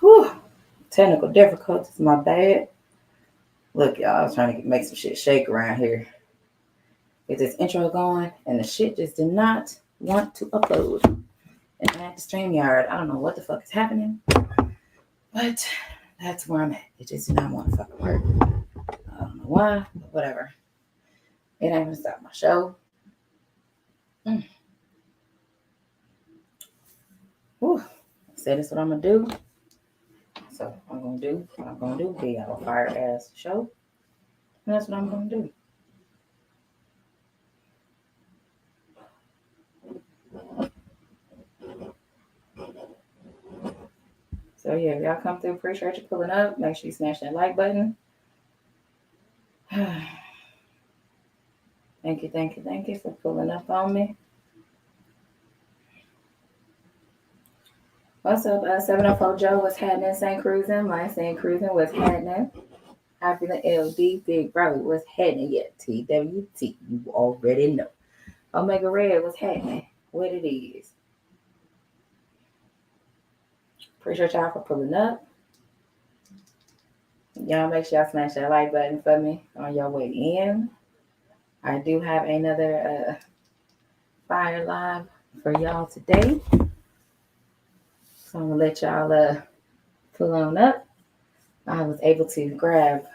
Whew. Technical difficulties, my bad. Look, y'all, I was trying to make some shit shake around here. Get this intro going, and the shit just did not want to upload. And I had the StreamYard. I don't know what the fuck is happening, but that's where I'm at. It just did not want to fucking work. I don't know why, but whatever. It ain't gonna stop my show. Mm. Whew. Said this what I'm gonna do. So I'm gonna do what I'm gonna do. Be a fire ass show. And that's what I'm gonna do. So yeah, if y'all come through, appreciate you pulling up. Make sure you smash that like button. Thank you for pulling up on me. What's up, 704 Joe? What's happening? St. Cruising. My St. Cruising. What's happening? Happy the LD Big Bro. What's happening yet? TWT. You already know. Omega Red. What's happening? What it is. Appreciate y'all for pulling up. Y'all make sure y'all smash that like button for me on your way in. I do have another fire live for y'all today. So I'm gonna let y'all pull on up. I was able to grab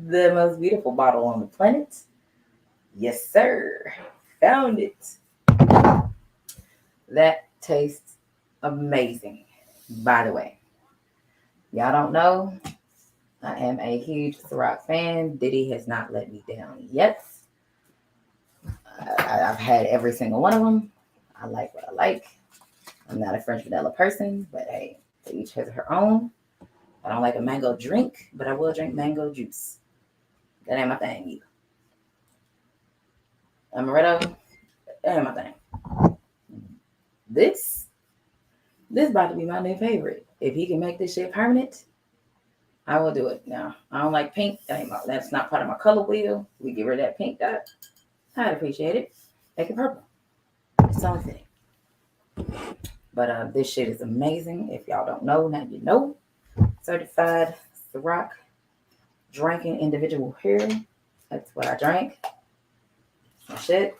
the most beautiful bottle on the planet. Yes, sir. Found it. That tastes amazing. By the way, y'all don't know, I am a huge Ciroc fan. Diddy has not let me down yet. I've had every single one of them. I like what I like. I'm not a French vanilla person, but hey, each has her own. I don't like a mango drink, but I will drink mango juice. That ain't my thing either. Amaretto, that ain't my thing. This about to be my new favorite. If he can make this shit permanent, I will do it. Now, I don't like pink. That's not part of my color wheel. We get rid of that pink dot. I'd appreciate it. Make it purple. It's the only thing. But this shit is amazing. If y'all don't know, now you know. Certified Ciroc drinking individual here. That's what I drank. Shit.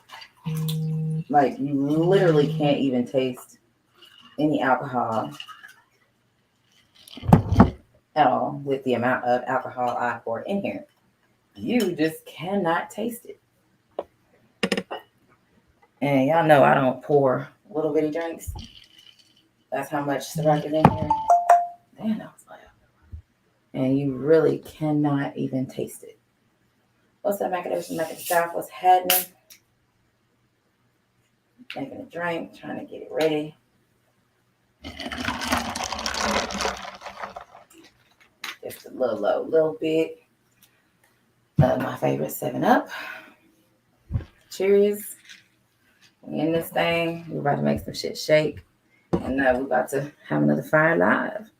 Like, you literally can't even taste any alcohol at all with the amount of alcohol I pour in here. You just cannot taste it. And y'all know I don't pour little bitty drinks. That's how much Ciroc is in here. Damn, that was loud. And you really cannot even taste it. What's up, Macadation Macadation South? What's happening? Making a drink, trying to get it ready. Just a little bit of my favorite 7-Up. Cheers. We in this thing. We're about to make some shit shake. And we're about to have another fire live.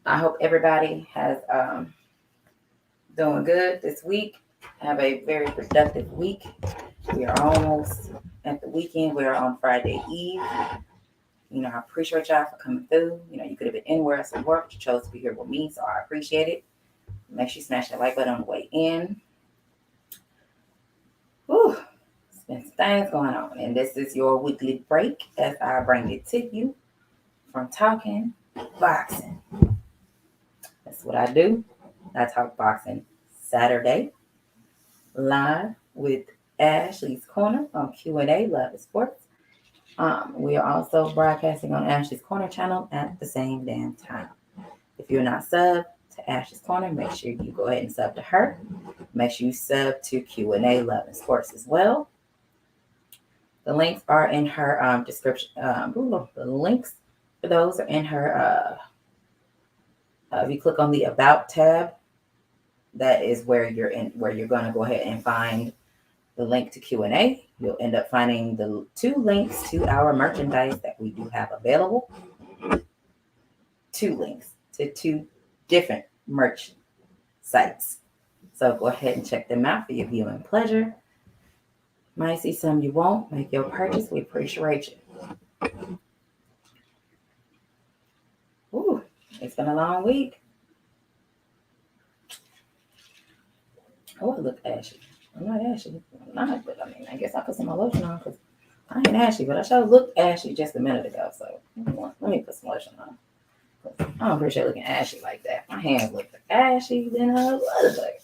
I hope everybody has doing good this week. Have a very productive week. We are almost at the weekend. We're on Friday Eve. You know, I appreciate y'all for coming through. You know, you could have been anywhere else at work, but you chose to be here with me, so I appreciate it. Make sure you smash that like button on the way in. Whew. There's been some things going on, and this is your weekly break as I bring it to you from talking boxing. That's what I do. I talk boxing Saturday live with Ashley's Corner on Q&A, Love is Sports. We are also broadcasting on Ashley's Corner channel at the same damn time. If you're not subbed to Ashley's Corner, make sure you go ahead and sub to her. Make sure you sub to Q&A, Love and Sports as well. The links are in her description. The links for those are in her. If you click on the About tab, that is where you're going to go ahead and find the link to Q&A. You'll end up finding the 2 links to our merchandise that we do have available. 2 links to 2 different merch sites. So go ahead and check them out for your viewing pleasure. Might see some you won't. Make your purchase. We appreciate you. Ooh, It's been a long week. Oh, I look ashy. I'm not ashy. I'm not, but I mean, I guess I put some more lotion on because I ain't ashy, but I sure looked ashy just a minute ago. So let me put some lotion on. I don't appreciate looking ashy like that. My hands look ashy than a motherfucker.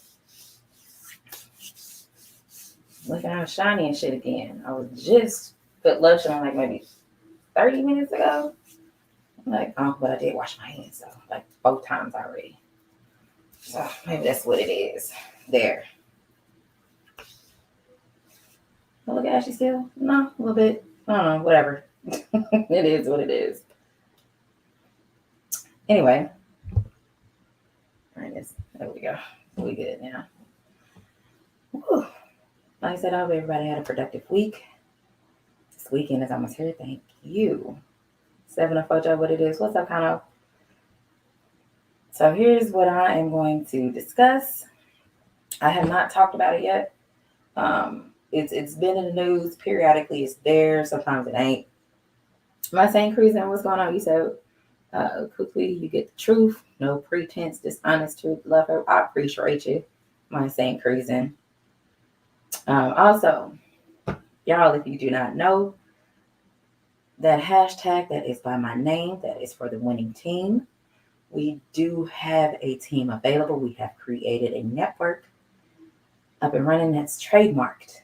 Looking all shiny and shit again. I was just put lotion on like maybe 30 minutes ago. I'm like, oh, but I did wash my hands though, like 4 times already. So maybe that's what it is. There. I look ashy still? No, a little bit. I don't know, whatever. It is what it is. Anyway. All right, there we go. We good now. Whew. Like I said, I hope everybody had a productive week. This weekend is almost here. Thank you. 704 what it is. What's up, Kano? So here's what I am going to discuss. I have not talked about it yet. It's been in the news periodically. It's there. Sometimes it ain't. Am I saying cruising? What's going on? You said quickly you get the truth. No pretense, dishonest truth. Love her. I appreciate you. Am I saying cruising? Also, y'all, if you do not know, that hashtag that is by my name, that is for the winning team. We do have a team available. We have created a network up and running that's trademarked.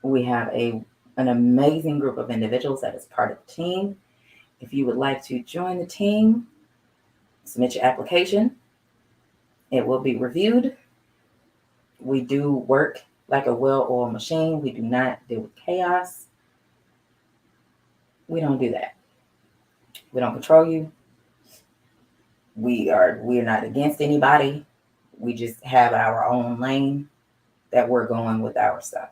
We have an amazing group of individuals that is part of the team. If you would like to join the team, submit your application. It will be reviewed. We do work like a well-oiled machine. We do not deal with chaos. We don't do that. We don't control you. We are not against anybody. We just have our own lane that we're going with our stuff.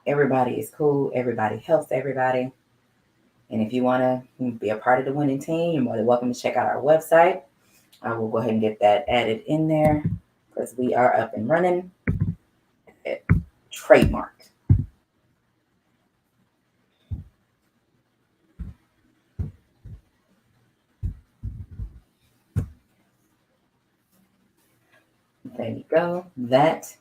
Everybody is cool. Everybody helps everybody. And if you want to be a part of the winning team, you're more than welcome to check out our website. I will go ahead and get that added in there because we are up and running. Trademark. There you go. That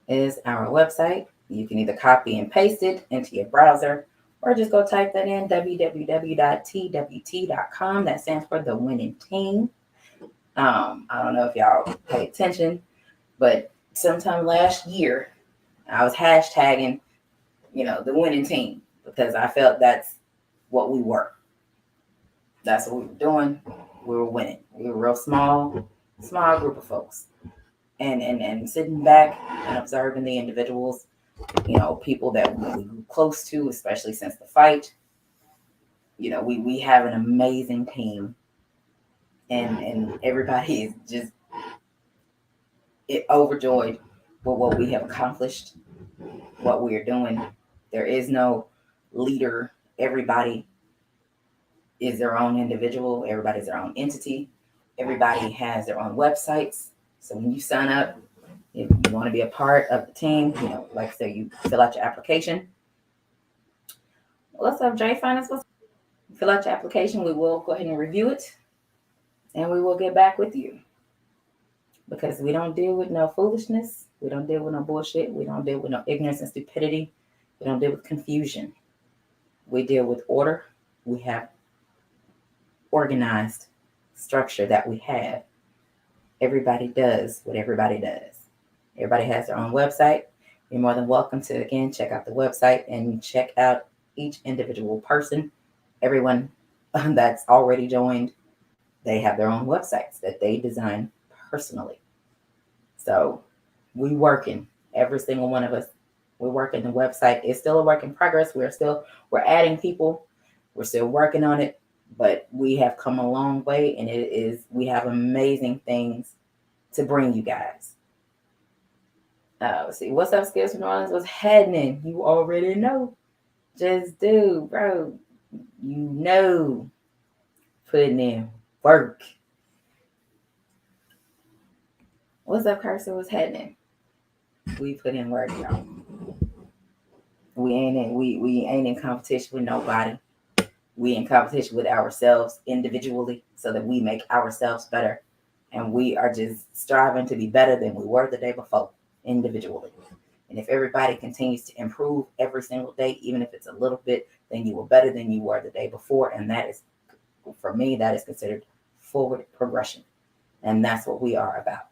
is our website. You can either copy and paste it into your browser or just go type that in, www.twt.com. That stands for the winning team. I don't know if y'all pay attention, but sometime last year, I was hashtagging, the winning team because I felt that's what we were. That's what we were doing. We were winning. We were a real small group of folks. And sitting back and observing the individuals, people that we grew close to, especially since the fight. We have an amazing team, and everybody is just overjoyed with what we have accomplished, what we are doing. There is no leader. Everybody is their own individual. Everybody's their own entity. Everybody has their own websites. So when you sign up, if you want to be a part of the team, like I said, you fill out your application. What's up, Jay Finance? Fill out your application. We will go ahead and review it, and we will get back with you. Because we don't deal with no foolishness. We don't deal with no bullshit. We don't deal with no ignorance and stupidity. We don't deal with confusion. We deal with order. We have organized structure that we have. Everybody does what everybody does. Everybody has their own website. You're more than welcome to, again, check out the website and check out each individual person. Everyone that's already joined, they have their own websites that they design personally. So we working, every single one of us, we're working. The website is still a work in progress. We're adding people. We're still working on it, but we have come a long way, and we have amazing things to bring you guys. Let's see. What's up, Skills from New Orleans? What's happening? You already know. Just do, bro. Putting in work. What's up, Carson? What's happening? We put in work, y'all. We ain't in competition with nobody. we in competition with ourselves individually so that we make ourselves better. And we are just striving to be better than we were the day before individually. And if everybody continues to improve every single day, even if it's a little bit, then you were better than you were the day before. And that is, for me, that is considered forward progression. And that's what we are about.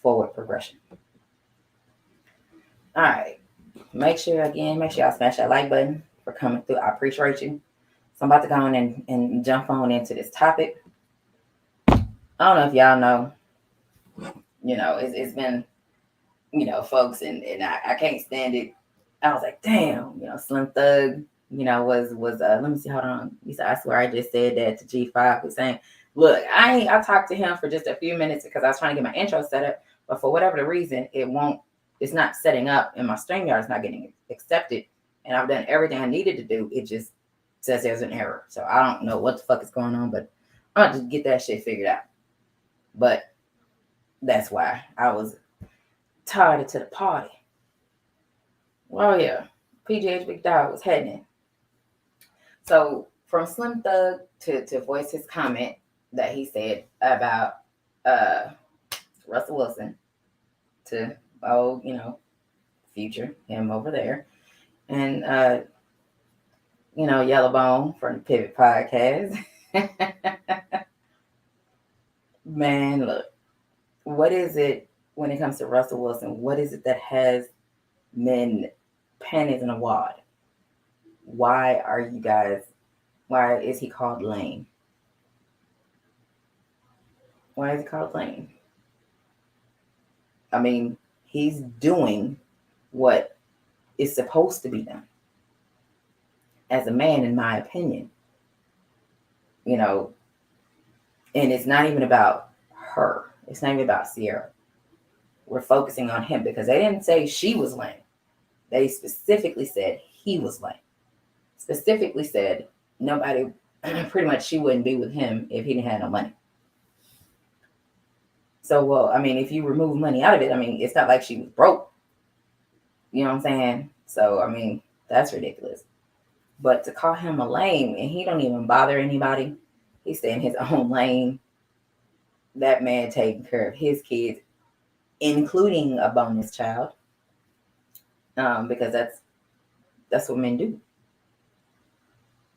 Forward progression. All right. Make sure y'all smash that like button for coming through. I appreciate you. So I'm about to go on and jump on into this topic. I don't know if y'all know, it's been, folks, and I can't stand it. I was like, damn, Slim Thug, was let me see, hold on. He said, I swear I just said that to G5. Was saying, look, I talked to him for just a few minutes because I was trying to get my intro set up, but for whatever the reason, it's not setting up, and my StreamYard is not getting accepted, and I've done everything I needed to do. It just says there's an error. So I don't know what the fuck is going on, but I'll just get that shit figured out. But that's why I was tired to the party. Well, yeah, PGH Big Dog was heading. So from Slim Thug to voice his comment that he said about Russell Wilson to Future, him over there, and Yellowbone from the Pivot Podcast. Man, look, what is it when it comes to Russell Wilson? What is it that has men panties in a wad? Why is he called lame? Why is he called lame? I mean, he's doing what is supposed to be done as a man, in my opinion. And it's not even about her. It's not even about Ciara. We're focusing on him because they didn't say she was lame. They specifically said he was lame. Specifically said nobody, pretty much she wouldn't be with him if he didn't have no money. So, well, I mean, if you remove money out of it, I mean, it's not like she was broke. You know what I'm saying? So, I mean, that's ridiculous. But to call him a lame, and he don't even bother anybody. He's staying in his own lane. That man taking care of his kids, including a bonus child. Because that's what men do.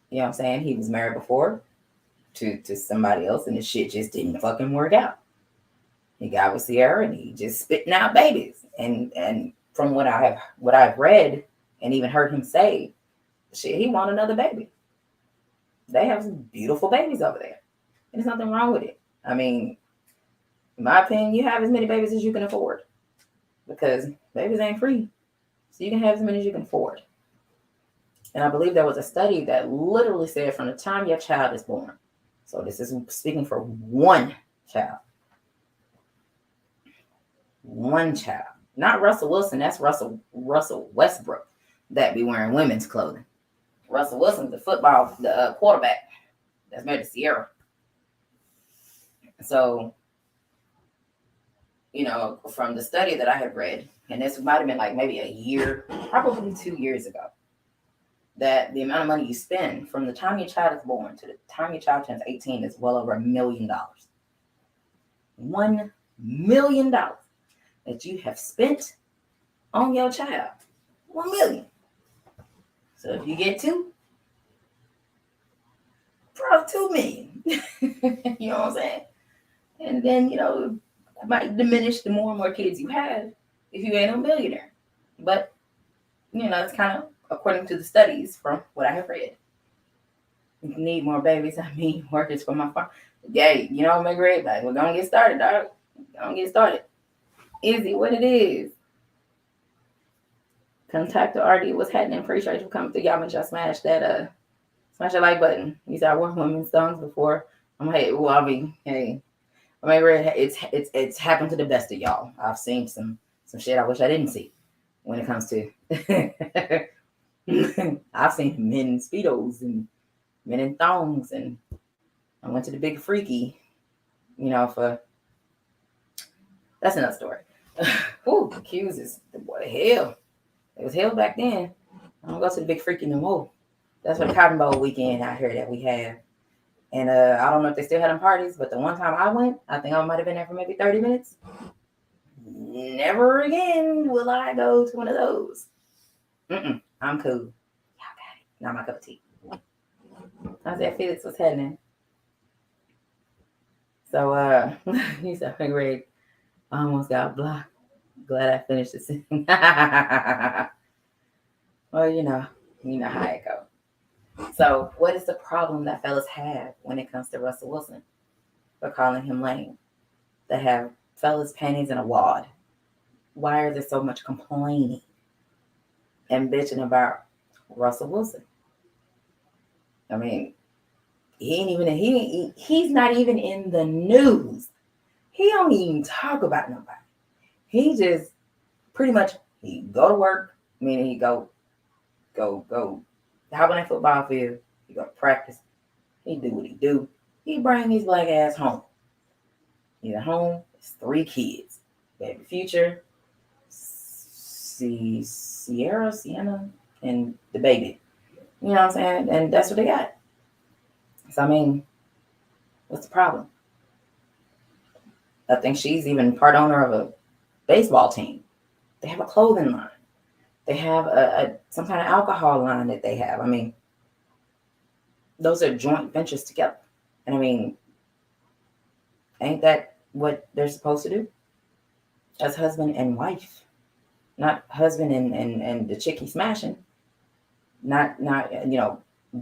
You know what I'm saying? He was married before to somebody else, and the shit just didn't fucking work out. He got with Ciara, and he just spitting out babies. And from what I've read and even heard him say, shit, he want another baby. They have some beautiful babies over there. And there's nothing wrong with it. I mean, in my opinion, you have as many babies as you can afford. Because babies ain't free. So you can have as many as you can afford. And I believe there was a study that literally said from the time your child is born. So this is speaking for one child. One child. Not Russell Wilson. That's Russell Westbrook that be wearing women's clothing. Russell Wilson's the quarterback that's married to Ciara. So, from the study that I have read, and this might have been like maybe a year, probably 2 years ago, that the amount of money you spend from the time your child is born to the time your child turns 18 is well over $1 million. $1 million that you have spent on your child. 1 million. So if you get two, probably 2 million. You know what I'm saying? And then, it might diminish the more and more kids you have if you ain't a millionaire. But, it's kind of according to the studies from what I have read. If you need more babies, I mean workers for my farm. Yay, my grade, like, we're going to get started, dog. Don't get started. Easy, what it is. Contact the RD. What's happening? Appreciate you coming through. Y'all make sure smash that like button. You said I wore women's songs before. Hey, it's happened to the best of y'all. I've seen some shit I wish I didn't see when it comes to I've seen men in Speedos and men in thongs, and I went to the Big Freaky, for that's another story. Ooh, the Q's is the boy hell. It was hell back then. I don't go to the Big Freaky no more. That's for the Cotton Bowl weekend out here that we have. And I don't know if they still had them parties, but the one time I went, I think I might have been there for maybe 30 minutes. Never again will I go to one of those. I'm cool. Y'all got it. Not my cup of tea. I said, Felix, what's happening? So he's having great. I almost got blocked. Glad I finished the scene. Well, you know how it goes. So, what is the problem that fellas have when it comes to Russell Wilson for calling him lame? They have fellas panties in a wad. Why is there so much complaining and bitching about Russell Wilson? I mean, he's not even in the news. He don't even talk about nobody. He just pretty much he go to work, meaning he go hop on that football field, he go to practice, he do what he do. He bring his black ass home. He's at home, it's 3 kids. Baby Future, Sienna, and the baby. You know what I'm saying? And that's what they got. So I mean, what's the problem? I think she's even part owner of a baseball team. They have a clothing line. They have some kind of alcohol line that they have. I mean, those are joint ventures together. And I mean, ain't that what they're supposed to do? As husband and wife. Not husband and the chick he's smashing. Not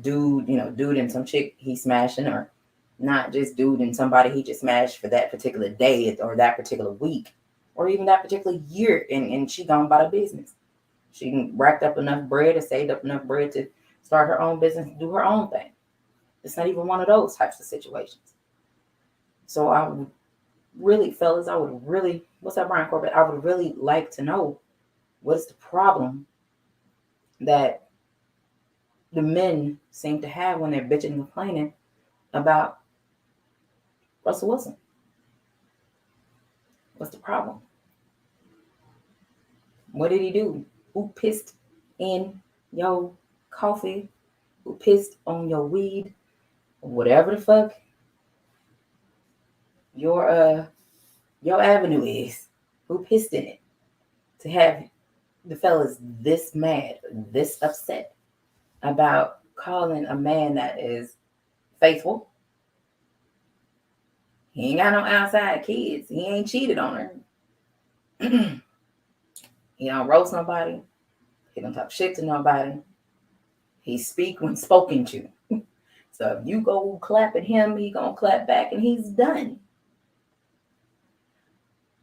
dude and some chick he's smashing, or not just dude and somebody he just smashed for that particular day or that particular week or even that particular year, and she gone about her business. She racked up enough bread or saved up enough bread to start her own business and do her own thing. It's not even one of those types of situations. So I would really, fellas, what's up, Brian Corbett? I would really like to know what's the problem that the men seem to have when they're bitching and complaining about Russell Wilson. What's the problem? What did he do? Who pissed in your coffee? Who pissed on your weed? Whatever the fuck your avenue is. Who pissed in it to have the fellas this mad, this upset about calling a man that is faithful? He ain't got no outside kids. He ain't cheated on her. He don't roast nobody. He don't talk shit to nobody. He speak when spoken to. So if you go clap at him, he gonna clap back and he's done.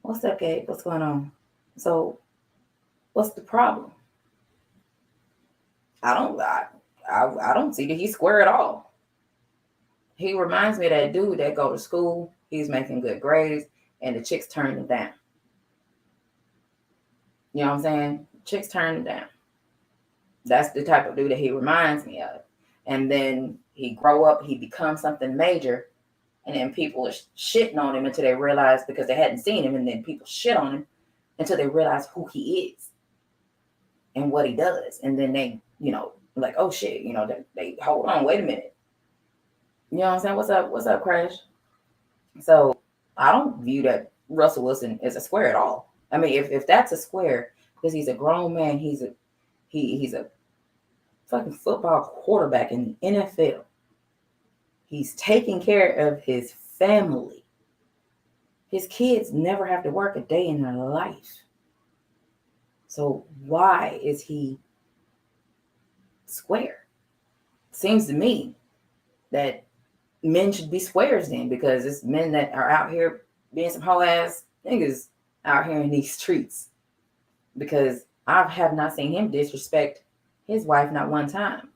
What's up, Gabe? What's going on? So what's the problem? I don't see that he's square at all. He reminds me of that dude that go to school, he's making good grades, and the chicks turn him down. You know what I'm saying? Chicks turn him down. That's the type of dude that he reminds me of. And then he grow up, he becomes something major, and then people are shitting on him until they realize, because they hadn't seen him, and then people shit on him until they realize who he is and what he does. And then they, like, oh shit, they hold on, wait a minute. You know what I'm saying? What's up, Crash? So I don't view that Russell Wilson as a square at all. I mean, if that's a square, because he's a grown man, he's a fucking football quarterback in the NFL. He's taking care of his family. His kids never have to work a day in their life. So why is he square? Seems to me that men should be squares then, because it's men that are out here being some whole ass niggas out here in these streets. Because I have not seen him disrespect his wife not one time.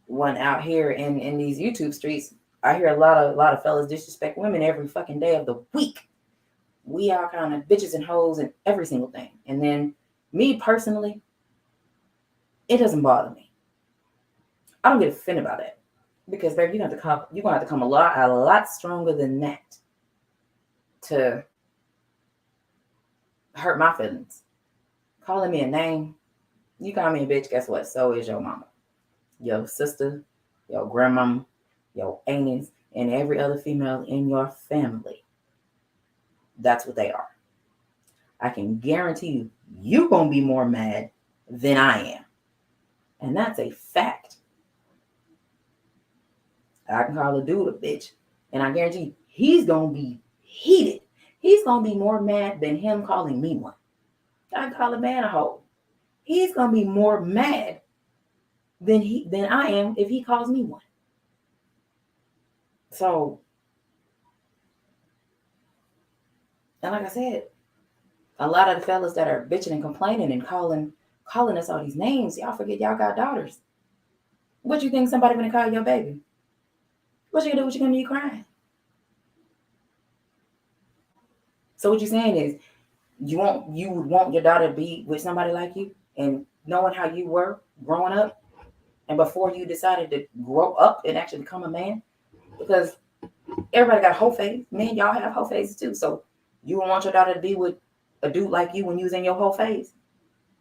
One out here in these YouTube streets, I hear a lot of fellas disrespect women every fucking day of the week. We all kind of bitches and hoes and every single thing. And then me personally, it doesn't bother me. I don't get offended about that. Because baby, you're gonna have to come a lot stronger than that to hurt my feelings. Calling me a name, you call me a bitch, guess what? So is your mama. your sister, your grandmama, your aunties, and every other female in your family. That's what they are. I can guarantee you, you're going to be more mad than I am. And that's a fact. I can call a dude a bitch, and I guarantee you, he's going to be heated. He's going to be more mad than him calling me one. I can call a man a hoe. He's going to be more mad than I am if he calls me one. So, and like I said, a lot of the fellas that are bitching and complaining and calling us all these names, y'all forget y'all got daughters. What you think somebody gonna call your baby? What you gonna do? What you gonna be crying? So what you're saying is you would want your daughter to be with somebody like you, and knowing how you were growing up, and before you decided to grow up and actually become a man, because everybody got a whole phase. Men, y'all have whole phases too. So you would want your daughter to be with a dude like you when you was in your whole phase,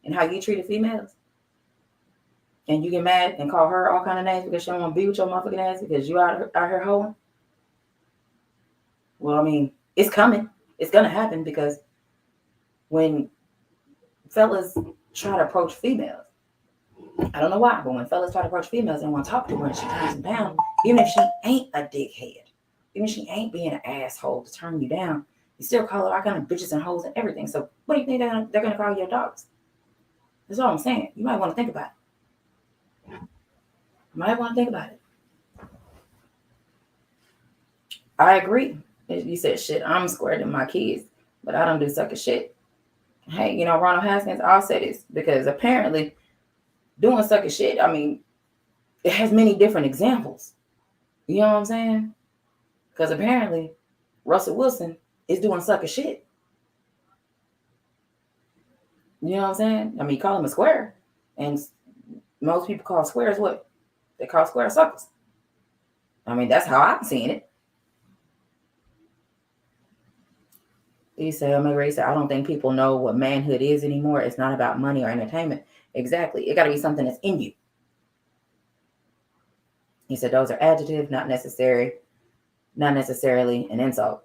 and how you treated females. And you get mad and call her all kind of names because she don't want to be with your motherfucking ass because you out here hoeing. Well, I mean, it's coming. It's gonna happen because when fellas try to approach females, I don't know why, but when fellas try to approach females and want to talk to her and she turns them down, even if she ain't a dickhead, even if she ain't being an asshole to turn you down, you still call her all kind of bitches and hoes and everything. So what do you think they're gonna call your dogs? That's all I'm saying. You might want to think about it. I agree. You said shit. I'm squared than my kids, but I don't do sucker shit. Hey, Ronald Haskins, I'll say this because apparently doing sucker shit, I mean, it has many different examples. You know what I'm saying? Because apparently Russell Wilson is doing sucker shit. You know what I'm saying? I mean, you call him a square. And most people call squares what? They call square suckers. I mean, that's how I'm seeing it. He said, I don't think people know what manhood is anymore. It's not about money or entertainment. Exactly. It got to be something that's in you. He said, those are adjectives, not necessarily an insult.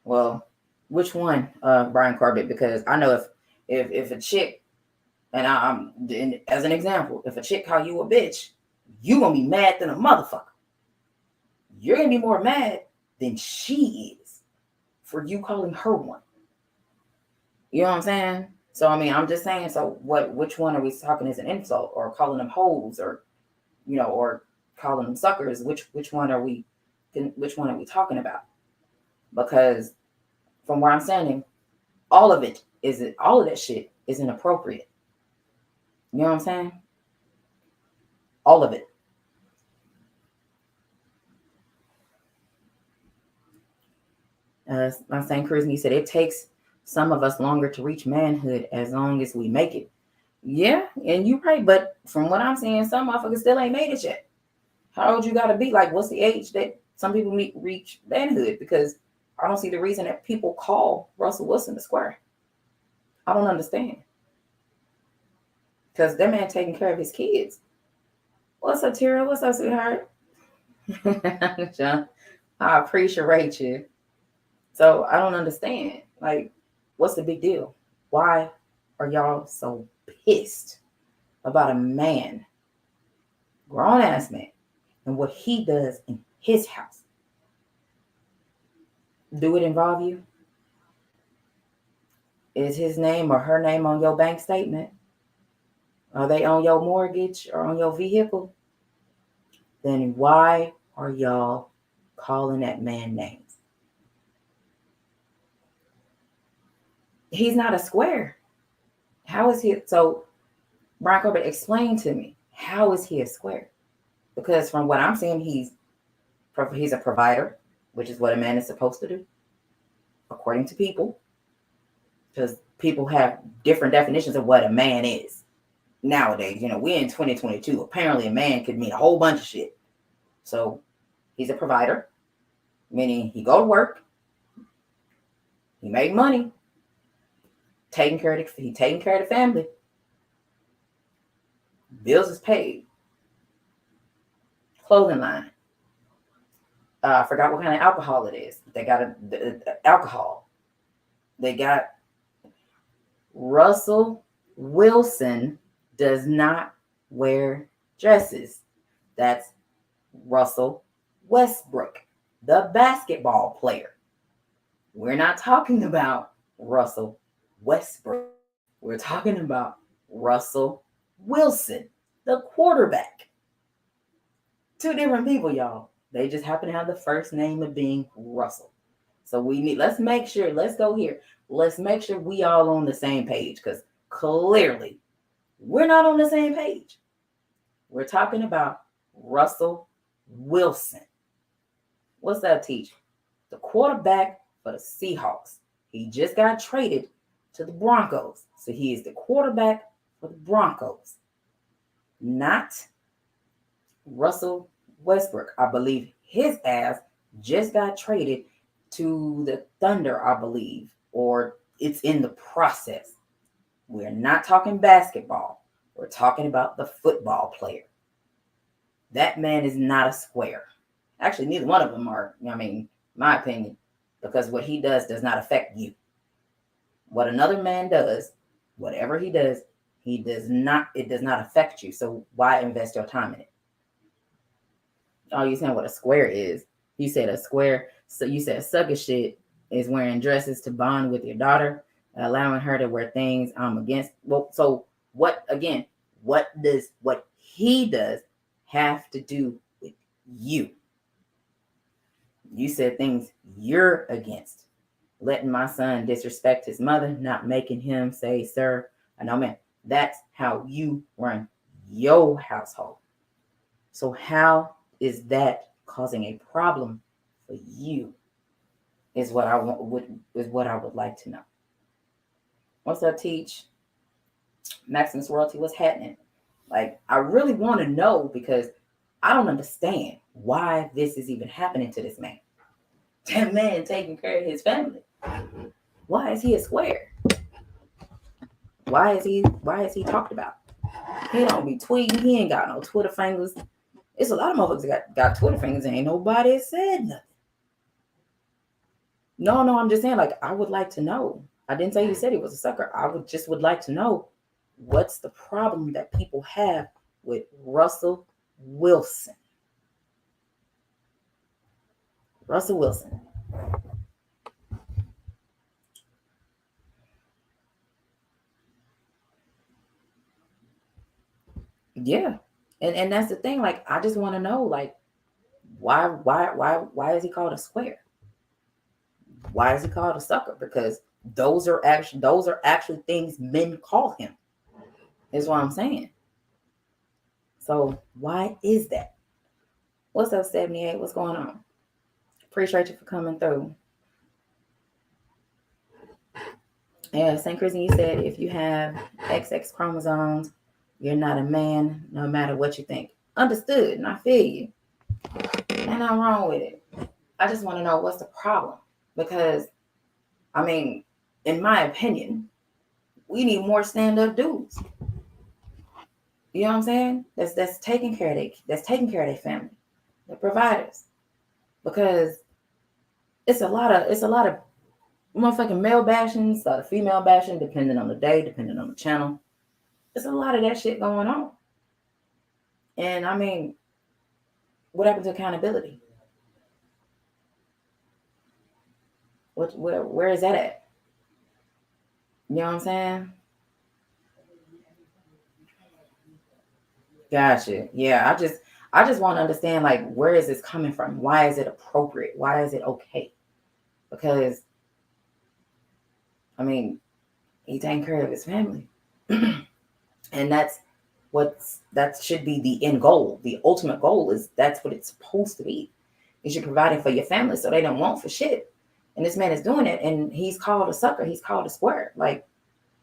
Well, which one, Brian Corbett? Because I know if a chick, and I'm as an example, if a chick call you a bitch, you gonna be mad than a motherfucker. You're gonna be more mad than she is for you calling her one. You know what I'm saying? So I mean, I'm just saying. So which one are we talking as an insult, or calling them hoes, or or calling them suckers? Which one are we talking about? Because from where I'm standing, all of that shit is inappropriate. You know what I'm saying? All of it. My St. Cruz, he said, it takes some of us longer to reach manhood as long as we make it. Yeah, and you're right. But from what I'm seeing, some motherfuckers still ain't made it yet. How old you got to be? Like, what's the age that some people reach manhood? Because I don't see the reason that people call Russell Wilson the square. I don't understand. Because that man taking care of his kids. What's up, Tara? What's up, sweetheart? John, I appreciate you. So I don't understand. Like, what's the big deal? Why are y'all so pissed about a man, grown ass man, and what he does in his house? Do it involve you? Is his name or her name on your bank statement? Are they on your mortgage or on your vehicle? Then why are y'all calling that man names? He's not a square. How is he? So, Brian Corbett, explain to me, how is he a square? Because from what I'm seeing, he's a provider, which is what a man is supposed to do, according to people. Because people have different definitions of what a man is nowadays. We're in 2022. Apparently, a man could mean a whole bunch of shit. So, he's a provider, meaning he go to work, he make money, taking care of the family, bills is paid. clothing line. I forgot what kind of alcohol it is. They got alcohol. They got Russell Wilson does not wear dresses. That's Russell Westbrook, the basketball player. We're not talking about Russell Westbrook. We're talking about Russell Wilson, the quarterback. Two different people, y'all. They just happen to have the first name of being Russell. So let's make sure, let's go here. Let's make sure we all on the same page, because clearly we're not on the same page. We're talking about Russell Wilson. What's that, teach? The quarterback for the Seahawks. He just got traded to the Broncos. So he is the quarterback for the Broncos, not Russell Westbrook. I believe his ass just got traded to the Thunder, I believe, or it's in the process. We're not talking basketball. We're talking about the football player. That man is not a square. Actually, neither one of them are, my opinion, because what he does not affect you. What another man does, whatever he does, it does not affect you. So why invest your time in it? Oh, you saying what a square is? You said a square. So you said sucker shit is wearing dresses to bond with your daughter, allowing her to wear things I'm against. Well, so what does what he does have to do with you? You said things you're against. Letting my son disrespect his mother, not making him say, sir. I know, man, that's how you run your household. So how is that causing a problem for you? Is what I would like to know. What's up, teach? Maximus Royalty, what's happening? Like, I really want to know, because I don't understand why this is even happening to this man. That man taking care of his family. Why is he a square? Why is he talked about? He don't be tweeting. He ain't got no Twitter fingers. It's a lot of motherfuckers that got Twitter fingers and ain't nobody said nothing. No, I'm just saying, like, I would like to know. I didn't say you said he was a sucker. I would like to know what's the problem that people have with Russell Wilson. Russell Wilson. Yeah. And that's the thing. Like, I just want to know, like, why is he called a square? Why is he called a sucker? Because those are actually things men call him. Is what I'm saying. So why is that? What's up, 78? What's going on? Appreciate you for coming through. Yeah, St. Christian, you said if you have XX chromosomes, you're not a man, no matter what you think. Understood, and I feel you. Ain't nothing wrong with it. I just want to know what's the problem. Because, in my opinion, we need more stand-up dudes. You know what I'm saying? That's taking care of their family, the providers. Because it's a lot of motherfucking male bashing, a lot of female bashing, depending on the day, depending on the channel. There's a lot of that shit going on. And what happened to accountability? Where is that at? You know what I'm saying? Gotcha. Yeah, I just want to understand, like, where is this coming from? Why is it appropriate? Why is it okay? Because he's taking care of his family. And that should be the end goal. The ultimate goal is that's what it's supposed to be. Is you're providing for your family so they don't want for shit. And this man is doing it, and he's called a sucker. He's called a square. Like,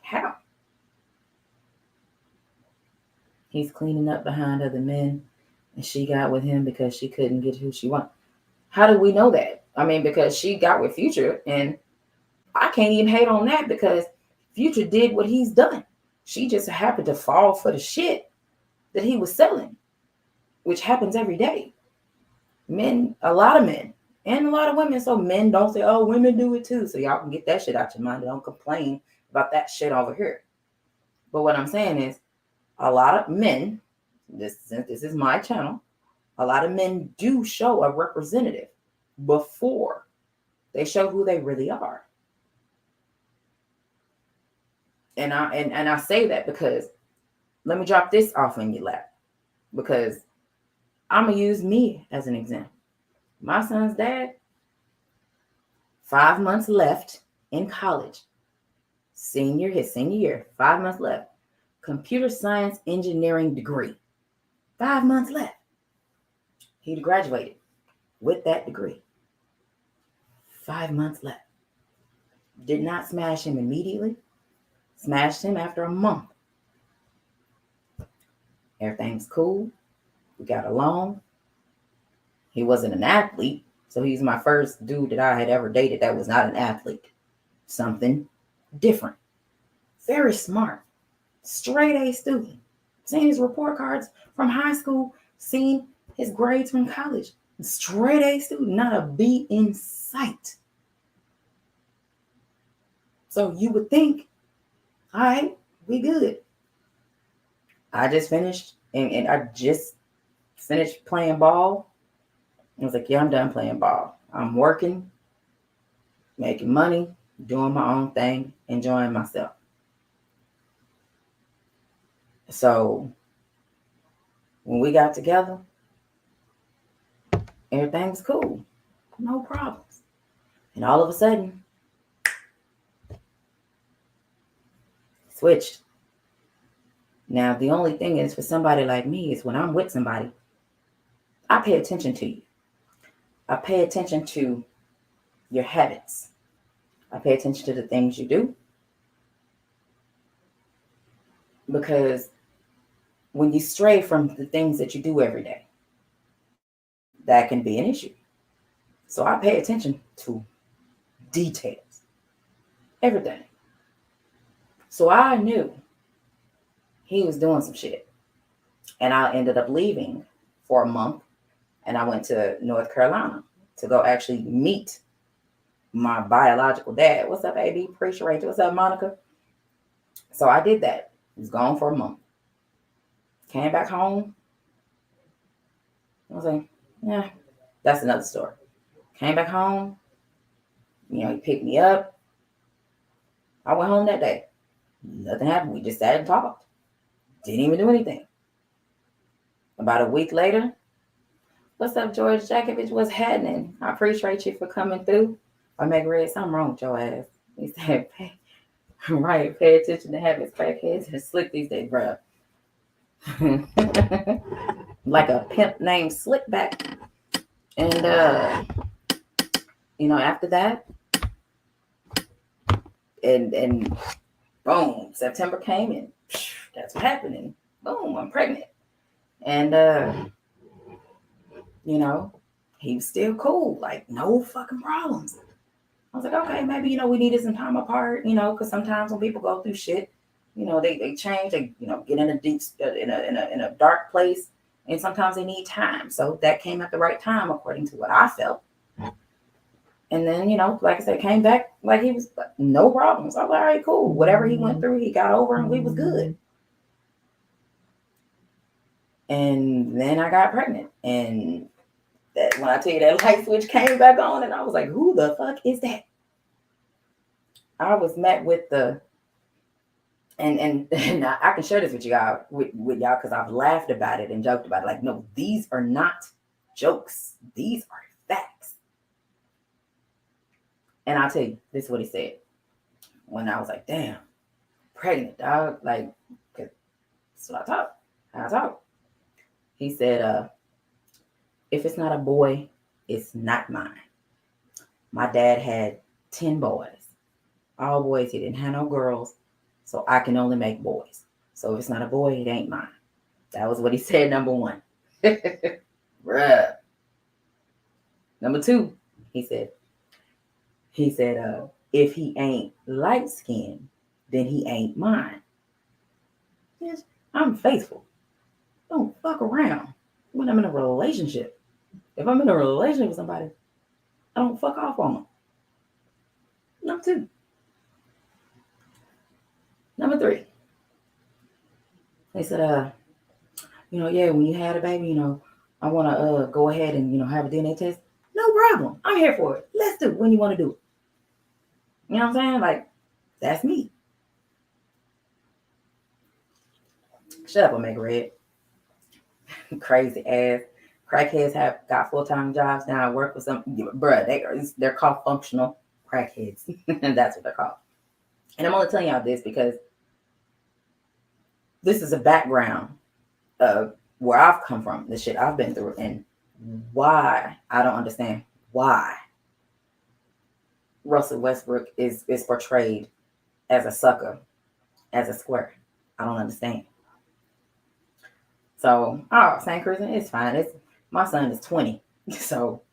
how? He's cleaning up behind other men, and she got with him because she couldn't get who she wanted. How do we know that? Because she got with Future, and I can't even hate on that because Future did what he's done. She just happened to fall for the shit that he was selling, which happens every day. Men, a lot of men, and a lot of women. So men don't say, oh, women do it too. So y'all can get that shit out your mind. Don't complain about that shit over here. But what I'm saying is, a lot of men, this is my channel, a lot of men do show a representative before they show who they really are. And I say that because let me drop this off in your lap, because I'm gonna use me as an example. My son's dad, 5 months left in college, his senior year, 5 months left, computer science engineering degree, 5 months left. He graduated with that degree, 5 months left. Did not smash him immediately, smashed him after a month. Everything's cool. We got along. He wasn't an athlete, so he's my first dude that I had ever dated that was not an athlete. Something different. Very smart. Straight A student. Seen his report cards from high school, seen his grades from college. Straight A student, not a B in sight. So you would think, all right, we good. I just finished, and I just finished playing ball. I was like, yeah, I'm done playing ball. I'm working, making money, doing my own thing, enjoying myself. So when we got together, everything's cool. No problems. And all of a sudden, switched. Now, the only thing is for somebody like me is when I'm with somebody, I pay attention to you. I pay attention to your habits. I pay attention to the things you do. Because when you stray from the things that you do every day, that can be an issue. So I pay attention to details, everything. So I knew he was doing some shit. And I ended up leaving for a month, and I went to North Carolina to go actually meet my biological dad. What's up, AB? Appreciate Rachel. What's up, Monica? So I did that. He was gone for a month. Came back home. I was like, yeah, that's another story. Came back home. He picked me up. I went home that day. Nothing happened. We just sat and talked. Didn't even do anything. About a week later, what's up, George Jakovich? What's happening? I appreciate you for coming through. I make read something wrong with your ass. He said, right, pay attention to habits. Crackheads are slick these days, bro. Like a pimp named Slickback. And, after that, and boom, September came and that's what happened. And boom, I'm pregnant. And, he was still cool, like no fucking problems. I was like, okay, maybe, we needed some time apart, because sometimes when people go through shit, they change, they, get in a deep, in a dark place, and sometimes they need time. So that came at the right time, according to what I felt. And then, like I said, came back like he was no problems. I was like, all right, cool. Whatever he went through, he got over, and we was good. And then I got pregnant, and that when I tell you that light switch came back on, and I was like, who the fuck is that? I was met with the, and I can share this with y'all, with y'all, because I've laughed about it and joked about it. Like, no, these are not jokes. These are facts. And I'll tell you, this is what he said. When I was like, damn, pregnant, dog. Like, that's what I talk. He said, if it's not a boy, it's not mine. My dad had 10 boys. All boys. He didn't have no girls. So I can only make boys. So if it's not a boy, it ain't mine. That was what he said, number one. Bruh. Number two, he said, if he ain't light-skinned, then he ain't mine. Yes, I'm faithful. Don't fuck around when I'm in a relationship. If I'm in a relationship with somebody, I don't fuck off on them. Number 2. Number 3. They said, yeah, when you had a baby, I want to go ahead and, have a DNA test. No problem. I'm here for it. Let's do it when you want to do it. You know what I'm saying? Like, that's me. Shut up, Omega Red. Crazy ass. Crackheads have got full-time jobs now. I work with some, bruh, they're called functional crackheads. That's what they're called. And I'm only telling y'all this because this is a background of where I've come from, the shit I've been through, and why I don't understand why Russell Westbrook is portrayed as a sucker, as a square. I don't understand. So, St. Cruising, it's fine. My son is 20, so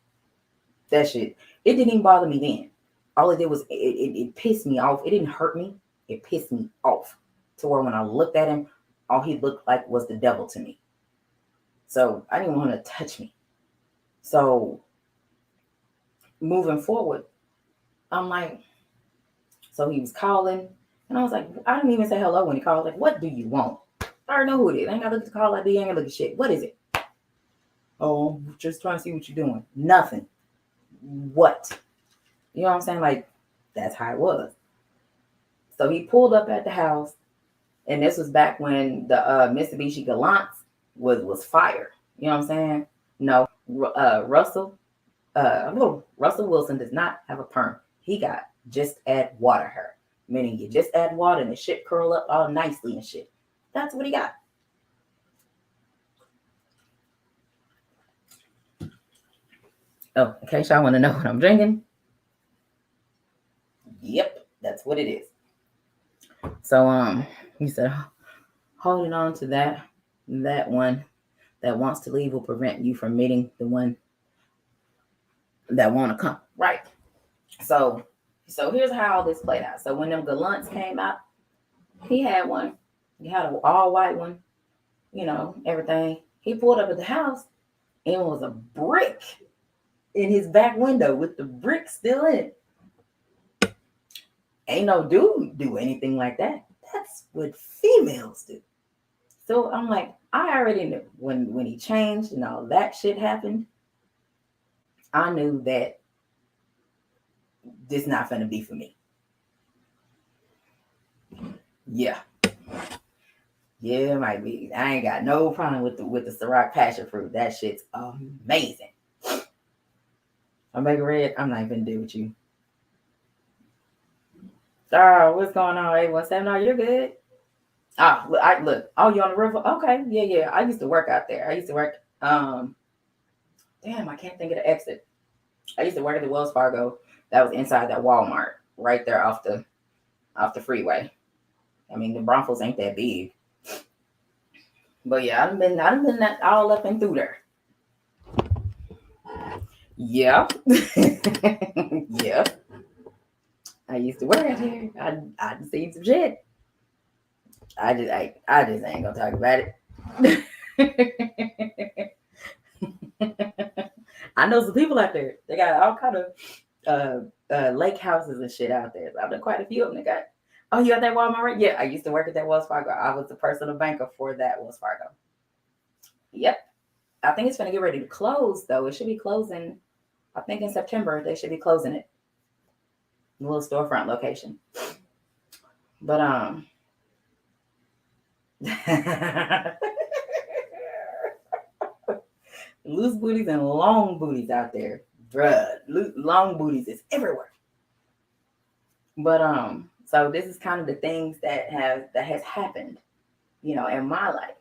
that shit, it didn't even bother me then. All it did was it pissed me off. It didn't hurt me. It pissed me off to where when I looked at him, all he looked like was the devil to me. So I didn't want to touch me. So moving forward, I'm like, so he was calling, and I was like, I didn't even say hello when he called. Like, what do you want? I already know who it is. I ain't got to look at the call ID. I ain't got to look at shit. What is it? Oh, just trying to see what you're doing. Nothing. What? You know what I'm saying? Like, that's how it was. So he pulled up at the house, and this was back when the Mitsubishi Galant was fire. You know what I'm saying? No, Russell Wilson does not have a perm. He got just add water hair, meaning you just add water and the shit curl up all nicely and shit. That's what he got. Oh, in case y'all want to know what I'm drinking. Yep, that's what it is. So he said, holding on to that one that wants to leave will prevent you from meeting the one that want to come. Right. So here's how all this played out. So when them Galants came out, he had one. He had an all white one, everything. He pulled up at the house, and it was a brick in his back window with the brick still in it. Ain't no dude do anything like that. That's what females do. So I'm like, I already knew when he changed and all that shit happened. I knew that this not gonna be for me. Yeah, it might be. I ain't got no problem with the Ciroc passion fruit. That shit's amazing. Omega Red, I'm not even deal with you. What's going on? 817? Oh, you're good. Look. Oh, you on the river? Okay, yeah. I used to work out there. I used to work. Damn, I can't think of the exit. I used to work at the Wells Fargo. That was inside that Walmart, right there off the freeway. I mean, the Broncos ain't that big, but yeah, I've been that all up and through there. Yeah, yeah. I used to work out here. I seen some shit. I just ain't gonna talk about it. I know some people out there. They got all kind of lake houses and shit out there. I've done quite a few of them. They got. Oh, you at that Walmart? Right? Yeah, I used to work at that Wells Fargo. I was the personal banker for that Wells Fargo. Yep. I think it's gonna get ready to close though. It should be closing. I think in September they should be closing it. A little storefront location. But loose booties and long booties out there. Bruh, long booties is everywhere. But so this is kind of the things that has happened, in my life.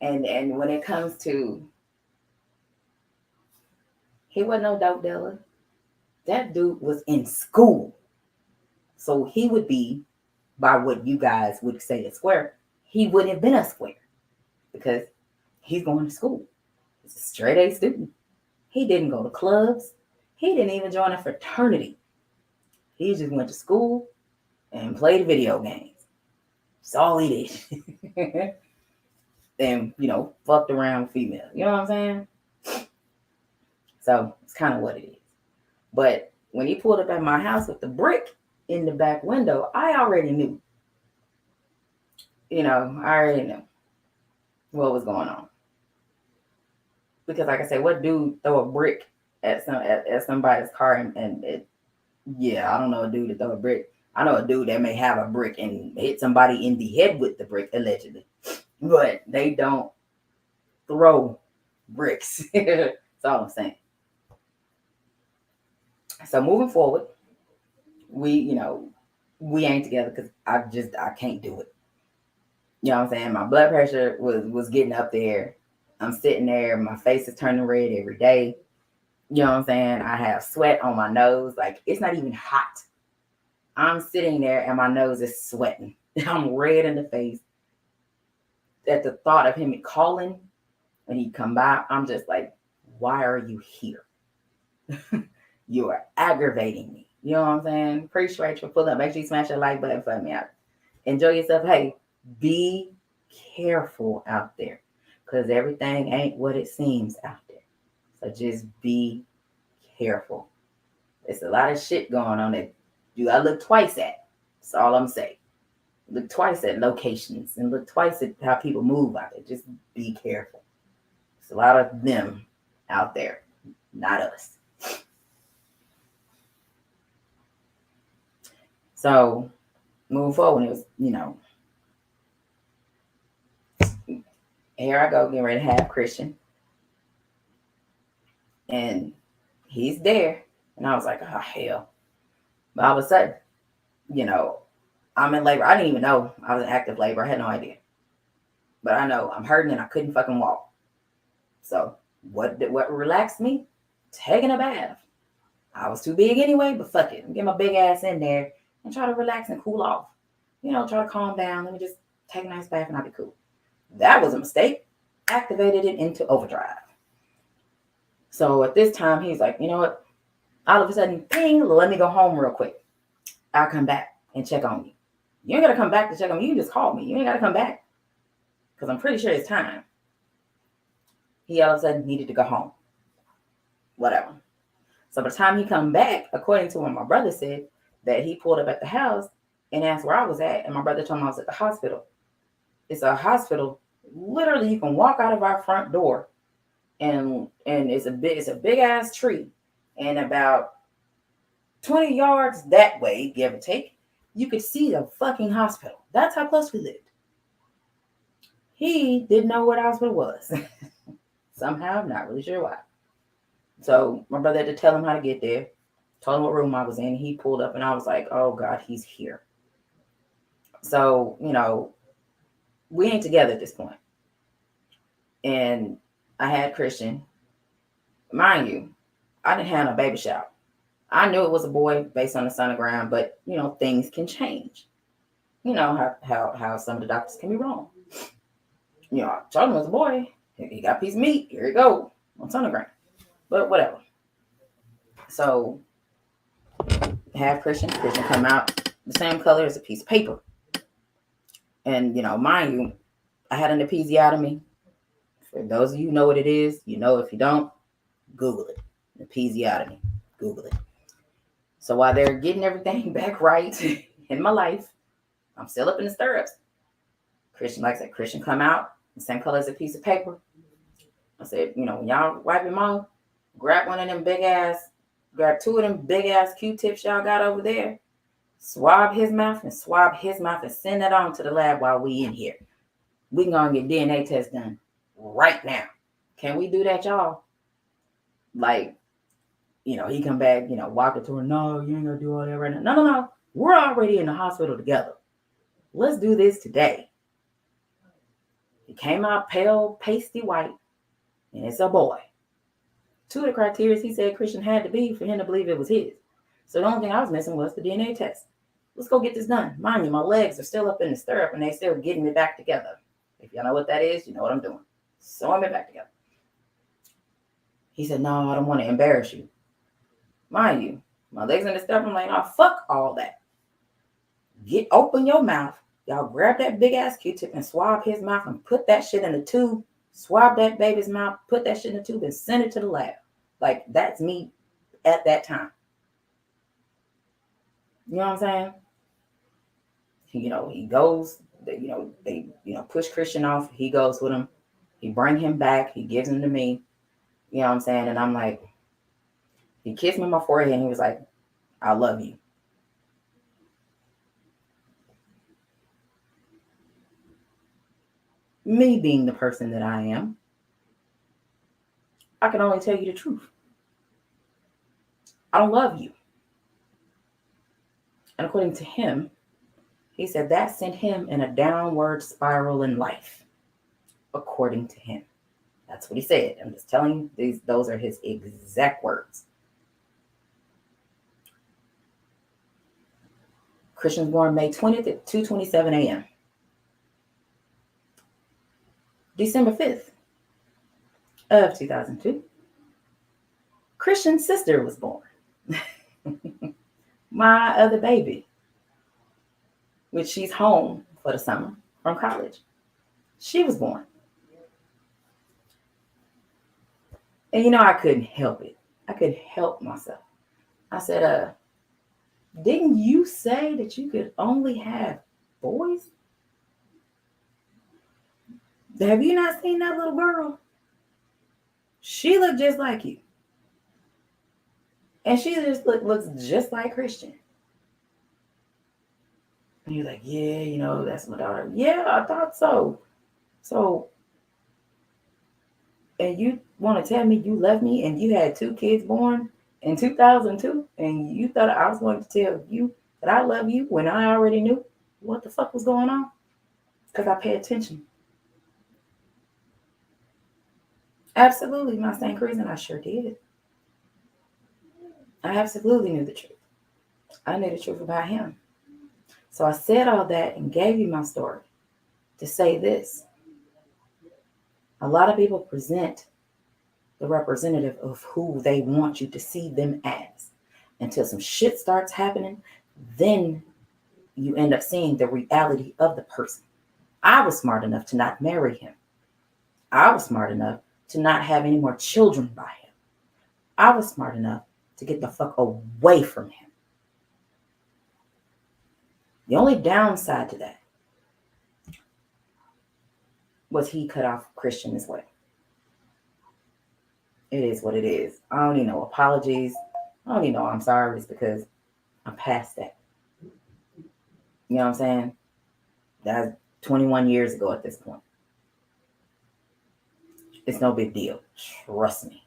And when it comes to, he wasn't no dope dealer. That dude was in school. So he would be, by what you guys would say a square, he wouldn't have been a square because he's going to school. He's a straight A student. He didn't go to clubs. He didn't even join a fraternity. He just went to school and played video games. That's all he did. And, fucked around with females. You know what I'm saying? So it's kind of what it is. But when he pulled up at my house with the brick in the back window, I already knew. I already knew what was going on. Because like I said, what dude throw a brick at somebody's car and it, yeah, I don't know a dude to throw a brick. I know a dude that may have a brick and hit somebody in the head with the brick, allegedly. But they don't throw bricks. That's all I'm saying. So moving forward, we ain't together because I can't do it. You know what I'm saying? My blood pressure was getting up there. I'm sitting there, my face is turning red every day. You know what I'm saying? I have sweat on my nose. Like, it's not even hot. I'm sitting there and my nose is sweating. I'm red in the face. At the thought of him calling when he come by, I'm just like, why are you here? You are aggravating me. You know what I'm saying? Appreciate you for pulling up. Make sure you smash that like button for me out. Enjoy yourself. Hey, be careful out there because everything ain't what it seems out there. So just be careful. There's a lot of shit going on that you gotta look twice at. That's all I'm saying. Look twice at locations and look twice at how people move out there. Just be careful. There's a lot of them out there, not us. So moving forward, it was, here I go getting ready to have Christian. And he's there. And I was like, oh, hell. But all of a sudden, I'm in labor. I didn't even know I was in active labor. I had no idea. But I know I'm hurting and I couldn't fucking walk. So what relaxed me? Taking a bath. I was too big anyway, but fuck it. Get my big ass in there and try to relax and cool off. Try to calm down. Let me just take a nice bath and I'll be cool. That was a mistake. Activated it into overdrive. So at this time, he's like, you know what? All of a sudden, ping, let me go home real quick. I'll come back and check on you. You ain't got to come back to check on me. You can just call me. You ain't got to come back. Because I'm pretty sure it's time. He all of a sudden needed to go home. Whatever. So by the time he come back, according to what my brother said, that he pulled up at the house and asked where I was at. And my brother told me I was at the hospital. It's a hospital. Literally, you can walk out of our front door. And it's a big ass tree. And about 20 yards that way, give or take, you could see the fucking hospital. That's how close we lived. He didn't know what hospital was. Somehow, I'm not really sure why. So my brother had to tell him how to get there. Told him what room I was in. He pulled up and I was like, oh God, he's here. So, we ain't together at this point. And I had Christian. Mind you, I didn't have a baby shower. I knew it was a boy based on the sonogram, but things can change. How some of the doctors can be wrong. I told him it was a boy. He got a piece of meat. Here you go on sonogram. But whatever. So have Christian come out the same color as a piece of paper. And mind you, I had an episiotomy. For those of you who know what it is, if you don't, Google it. Episiotomy. Google it. So while they're getting everything back right in my life, I'm still up in the stirrups. Christian, like I said, Christian come out, the same color as a piece of paper. I said, when y'all wipe your mouth, grab one of them grab two of them big ass Q-tips y'all got over there, swab his mouth and send that on to the lab while we in here. We can go and get DNA tests done right now. Can we do that, y'all? Like, he come back, walking to her. No, you ain't gonna do all that right now. No. We're already in the hospital together. Let's do this today. He came out pale, pasty white, and it's a boy. Two of the criteria he said Christian had to be for him to believe it was his. So the only thing I was missing was the DNA test. Let's go get this done. Mind you, my legs are still up in the stirrup and they still getting me back together. If y'all know what that is, you know what I'm doing. Sewing me back together. He said, no, I don't want to embarrass you. Mind you, my legs in the stirrup, I'm like, oh, fuck all that. Open your mouth. Y'all grab that big ass Q-tip and swab his mouth and put that shit in the tube. Swab that baby's mouth, put that shit in the tube and send it to the lab. Like, that's me at that time. You know what I'm saying? He goes, they push Christian off. He goes with him. He bring him back. He gives him to me. You know what I'm saying? And I'm like, he kissed me on my forehead and he was like, I love you. Me being the person that I am, I can only tell you the truth. I don't love you. And according to him, he said that sent him in a downward spiral in life. According to him. That's what he said. I'm just telling you, those are his exact words. Christian was born May 20th at 2:27 a.m. December 5th of 2002, Christian's sister was born. My other baby, which she's home for the summer from college. She was born. And I couldn't help it. I couldn't help myself. I said, didn't you say that you could only have boys? Have you not seen that little girl? She looked just like you. And she just looks just like Christian. And you're like, yeah, that's my daughter. Yeah, I thought so. So, and you want to tell me you left me and you had 2 kids born in 2002 and you thought I was going to tell you that I love you when I already knew what the fuck was going on? Because I pay attention. Absolutely, not saying crazy, and I sure did. I absolutely knew the truth. I knew the truth about him. So I said all that and gave you my story to say this. A lot of people present the representative of who they want you to see them as. Until some shit starts happening, then you end up seeing the reality of the person. I was smart enough to not marry him. I was smart enough to not have any more children by him. I was smart enough to get the fuck away from him. The only downside to that was he cut off Christian as well. It is what it is. I don't need no apologies. I don't need no I'm sorry. It's because I'm past that. You know what I'm saying? That's 21 years ago at this point. It's no big deal. Trust me.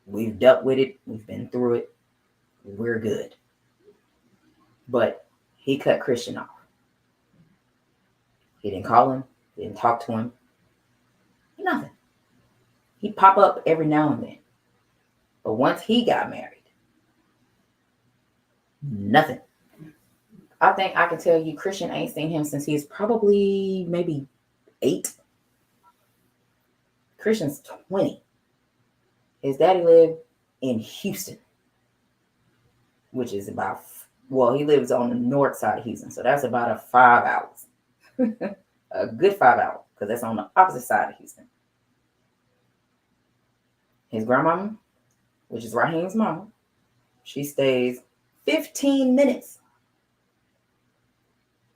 We've dealt with it. We've been through it. We're good. But he cut Christian off. He didn't call him. He didn't talk to him. Nothing. He'd pop up every now and then. But once he got married, nothing. I think I can tell you Christian ain't seen him since he's probably maybe 8. Christian's 20. His daddy lived in Houston, which is about, he lives on the north side of Houston. So that's about a 5 hours. A good 5 hours, because that's on the opposite side of Houston. His grandmama, which is Raheem's mama, she stays 15 minutes.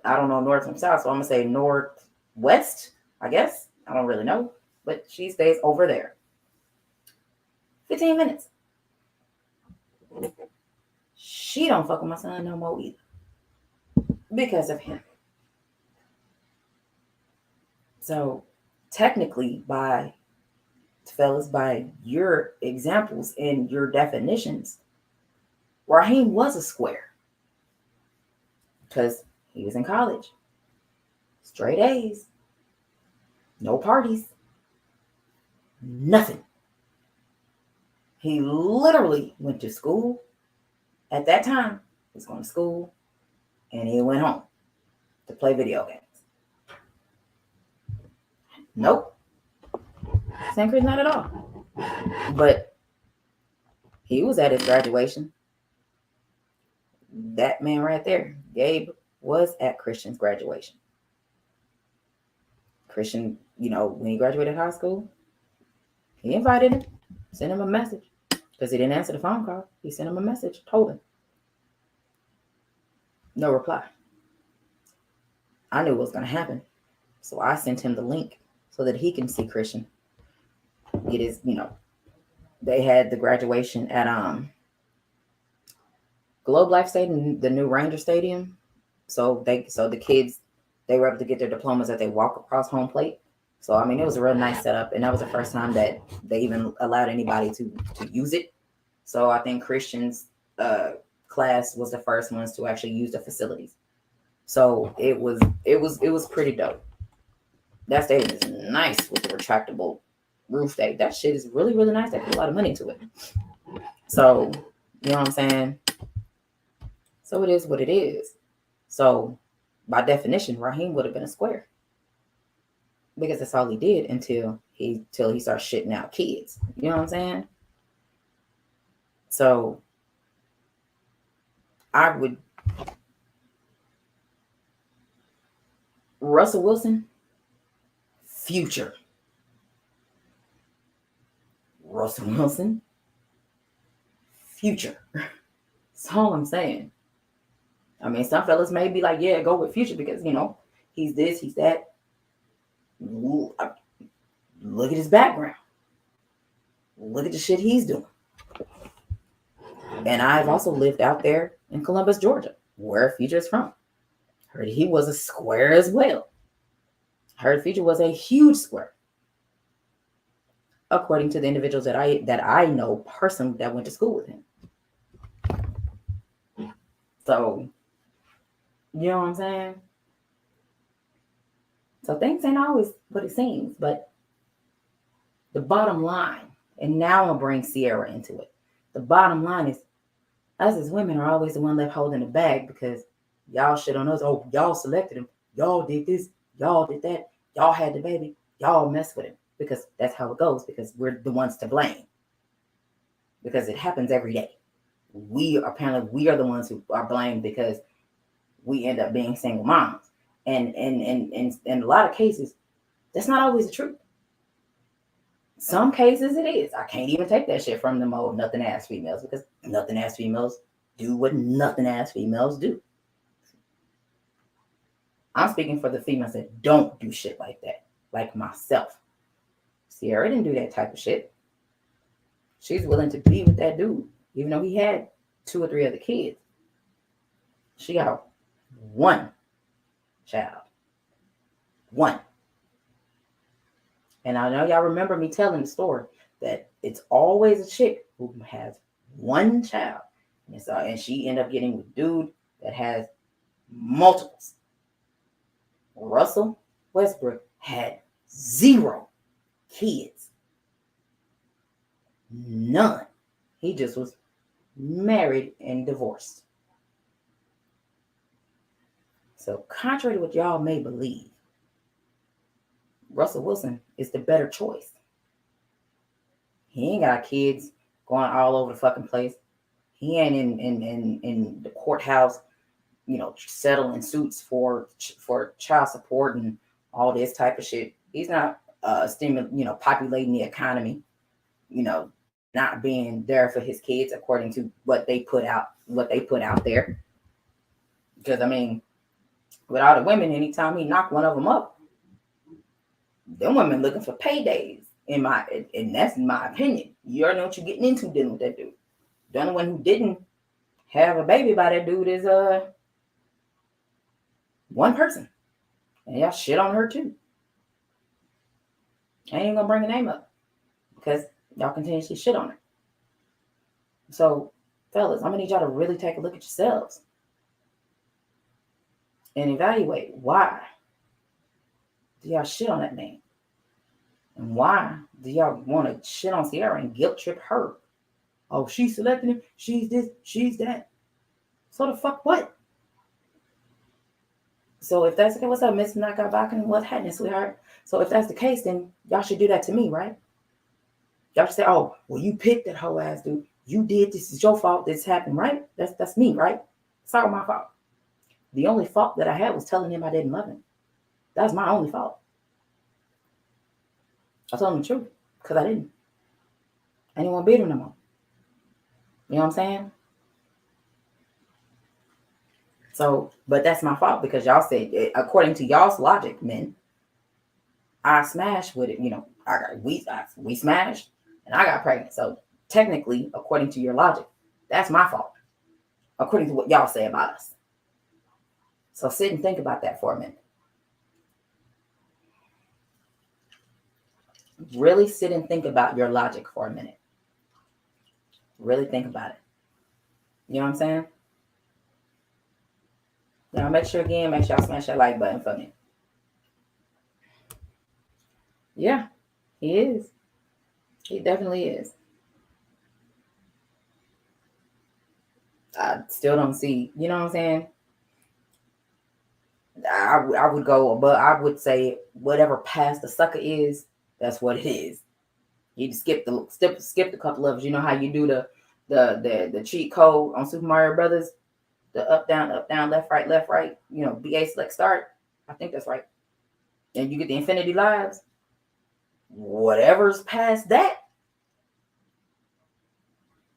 I don't know north from south, so I'm going to say northwest, I guess. I don't really know, but she stays over there. 15 minutes. She don't fuck with my son no more either. Because of him. So technically, by your examples and your definitions, Raheem was a square. Because he was in college. Straight A's. No parties. Nothing. He literally went to school. At that time, he was going to school. And he went home to play video games. Nope. Sanker's not at all. But he was at his graduation. That man right there, Gabe, was at Christian's graduation. Christian, when he graduated high school, he invited him, sent him a message. because he didn't answer the phone call. He sent him a message, told him. No reply. I knew what was going to happen. So I sent him the link so that he can see Christian. Get his, they had the graduation at Globe Life Stadium, the new Ranger Stadium. So the kids, they were able to get their diplomas as they walk across home plate. So I mean, it was a real nice setup, and that was the first time that they even allowed anybody to use it. So I think Christian's class was the first ones to actually use the facilities. So it was pretty dope. That stadium is nice with the retractable roof. That shit is really, really nice. They put a lot of money into it. So, you know what I'm saying? So it is what it is. So by definition, Raheem would have been a square. Because that's all he did until he started shitting out kids. You know what I'm saying? So I would Russell Wilson, future. Russell Wilson, future. That's all I'm saying. I mean, some fellas may be like, yeah, go with future because, he's this, he's that. Look at his background. Look at the shit he's doing. And I've also lived out there in Columbus, Georgia, where Future is from. Heard he was a square as well. Heard Future was a huge square. According to the individuals that I know personally that went to school with him. So, you know what I'm saying? So things ain't always what it seems, but the bottom line, and now I'm going to bring Sierra into it. The bottom line is, us as women are always the one left holding the bag because y'all shit on us. Oh, y'all selected him. Y'all did this. Y'all did that. Y'all had the baby. Y'all messed with him. Because that's how it goes. Because we're the ones to blame. Because it happens every day. We are the ones who are blamed because we end up being single moms. And in a lot of cases, that's not always the truth. Some cases it is. I can't even take that shit from them old nothing ass females because nothing ass females do what nothing ass females do. I'm speaking for the females that don't do shit like that, like myself. Sierra didn't do that type of shit. She's willing to be with that dude, even though he had 2 or 3 other kids. She got 1 child. 1. And I know y'all remember me telling the story that it's always a chick who has 1 child. And she ended up getting with a dude that has multiples. Russell Westbrook had 0 kids. None. He just was married and divorced. So contrary to what y'all may believe, Russell Wilson is the better choice. He ain't got kids going all over the fucking place. He ain't in the courthouse, settling suits for child support and all this type of shit. He's not populating the economy, not being there for his kids according to what they put out there. Because I mean, with all the women, anytime he knocked one of them up, them women looking for paydays. And that's in my opinion. You already know what you're getting into dealing with that dude. The only one who didn't have a baby by that dude is one person. And y'all shit on her too. I ain't gonna bring the name up because y'all continuously shit on her. So, fellas, I'm gonna need y'all to really take a look at yourselves and evaluate why do y'all shit on that man? And why do y'all want to shit on Sierra and guilt trip her? Oh, she's selecting him. She's this. She's that. So the fuck what? So if that's okay, what's up, Miss Nakavakan? What's happening, sweetheart? So if that's the case, then y'all should do that to me, right? Y'all should say, oh, well, you picked that whole ass dude. You did. This is your fault. This happened, right? That's me, right? It's all my fault. The only fault that I had was telling him I didn't love him. That was my only fault. I told him the truth because I didn't want to beat him no more. You know what I'm saying? So, but that's my fault because y'all said, according to y'all's logic, men, I smashed with it. We smashed, and I got pregnant. So technically, according to your logic, that's my fault. According to what y'all say about us. So sit and think about that for a minute. Really sit and think about your logic for a minute. Really think about it. You know what I'm saying? Now make sure y'all smash that like button for me. Yeah, he is. He definitely is. I still don't see, you know what I'm saying? I would go, but I would say whatever past the sucker is, that's what it is. You just skip the couple of, you know how you do the cheat code on Super Mario Brothers, the up down, left right, you know, BA select start. I think that's right. And you get the infinity lives. Whatever's past that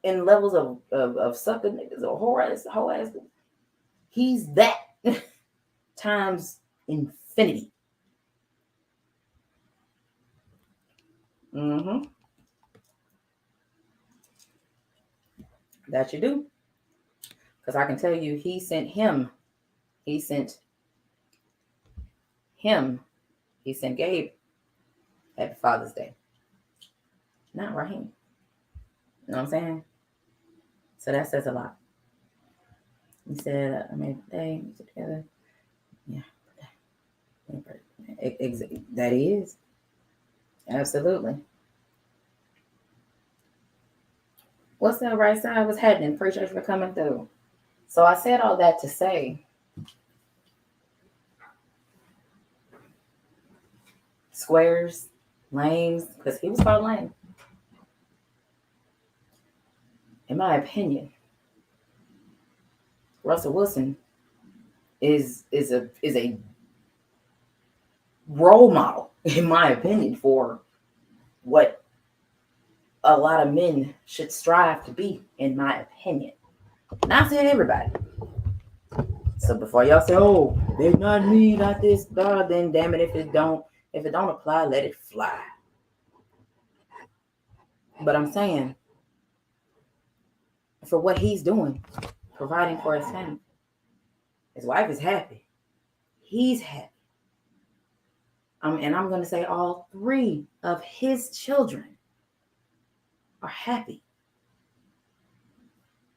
in levels of sucker niggas or whole ass, he's that times infinity. Mm-hmm. That you do. Because I can tell you, he sent him. He sent Gabe Happy Father's Day. Not Raheem. You know what I'm saying? So that says a lot. He said, they together. Yeah. That is. Absolutely. What's that right side? What's happening? Appreciate you for coming through. So I said all that to say squares, lanes, because he was called lame. In my opinion, Russell Wilson is a role model, in my opinion, for what a lot of men should strive to be, in my opinion. Not saying everybody. So before y'all say, "Oh, they're not me, not this," God, then damn it, if it don't apply, let it fly. But I'm saying, for what he's doing, providing for his family, his wife is happy. He's happy. And I'm going to say all 3 of his children are happy.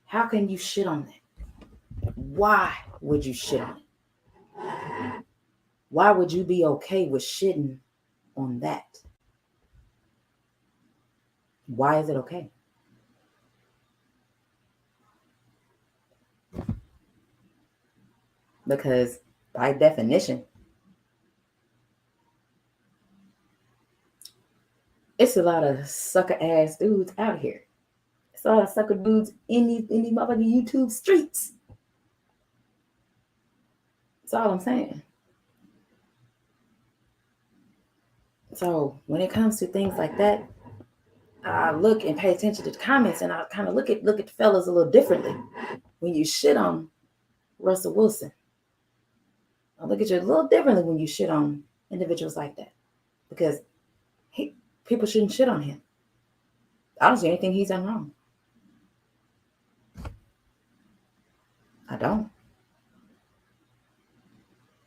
How can you shit on that? Why would you shit on it? Why would you be okay with shitting on that? Why is it okay? Because by definition, it's a lot of sucker ass dudes out here. It's a lot of sucker dudes in these motherfucking YouTube streets. That's all I'm saying. So when it comes to things like that, I look and pay attention to the comments, and I kind of look at the fellas a little differently. When you shit on Russell Wilson, I look at you a little differently when you shit on individuals like that, because people shouldn't shit on him. I don't see anything he's done wrong. I don't.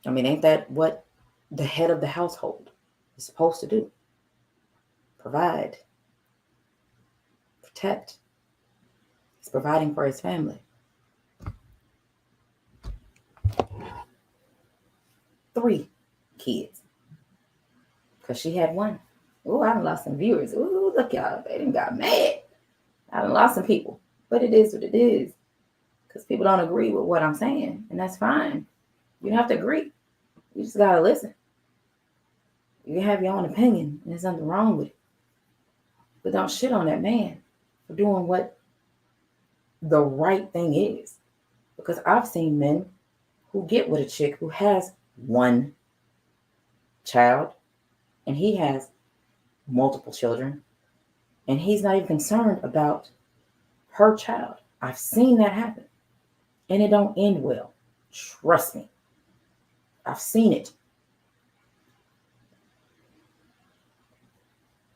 I mean, ain't that what the head of the household is supposed to do? Provide, protect. He's providing for his family. 3 kids. Because she had 1. Oh, I done lost some viewers. Oh, look, y'all. They done got mad. I done lost some people. But it is what it is. Because people don't agree with what I'm saying. And that's fine. You don't have to agree. You just got to listen. You can have your own opinion. And there's nothing wrong with it. But don't shit on that man for doing what the right thing is. Because I've seen men who get with a chick who has 1 child, and he has multiple children, and he's not even concerned about her child. I've seen that happen. And it don't end well. Trust me. I've seen it.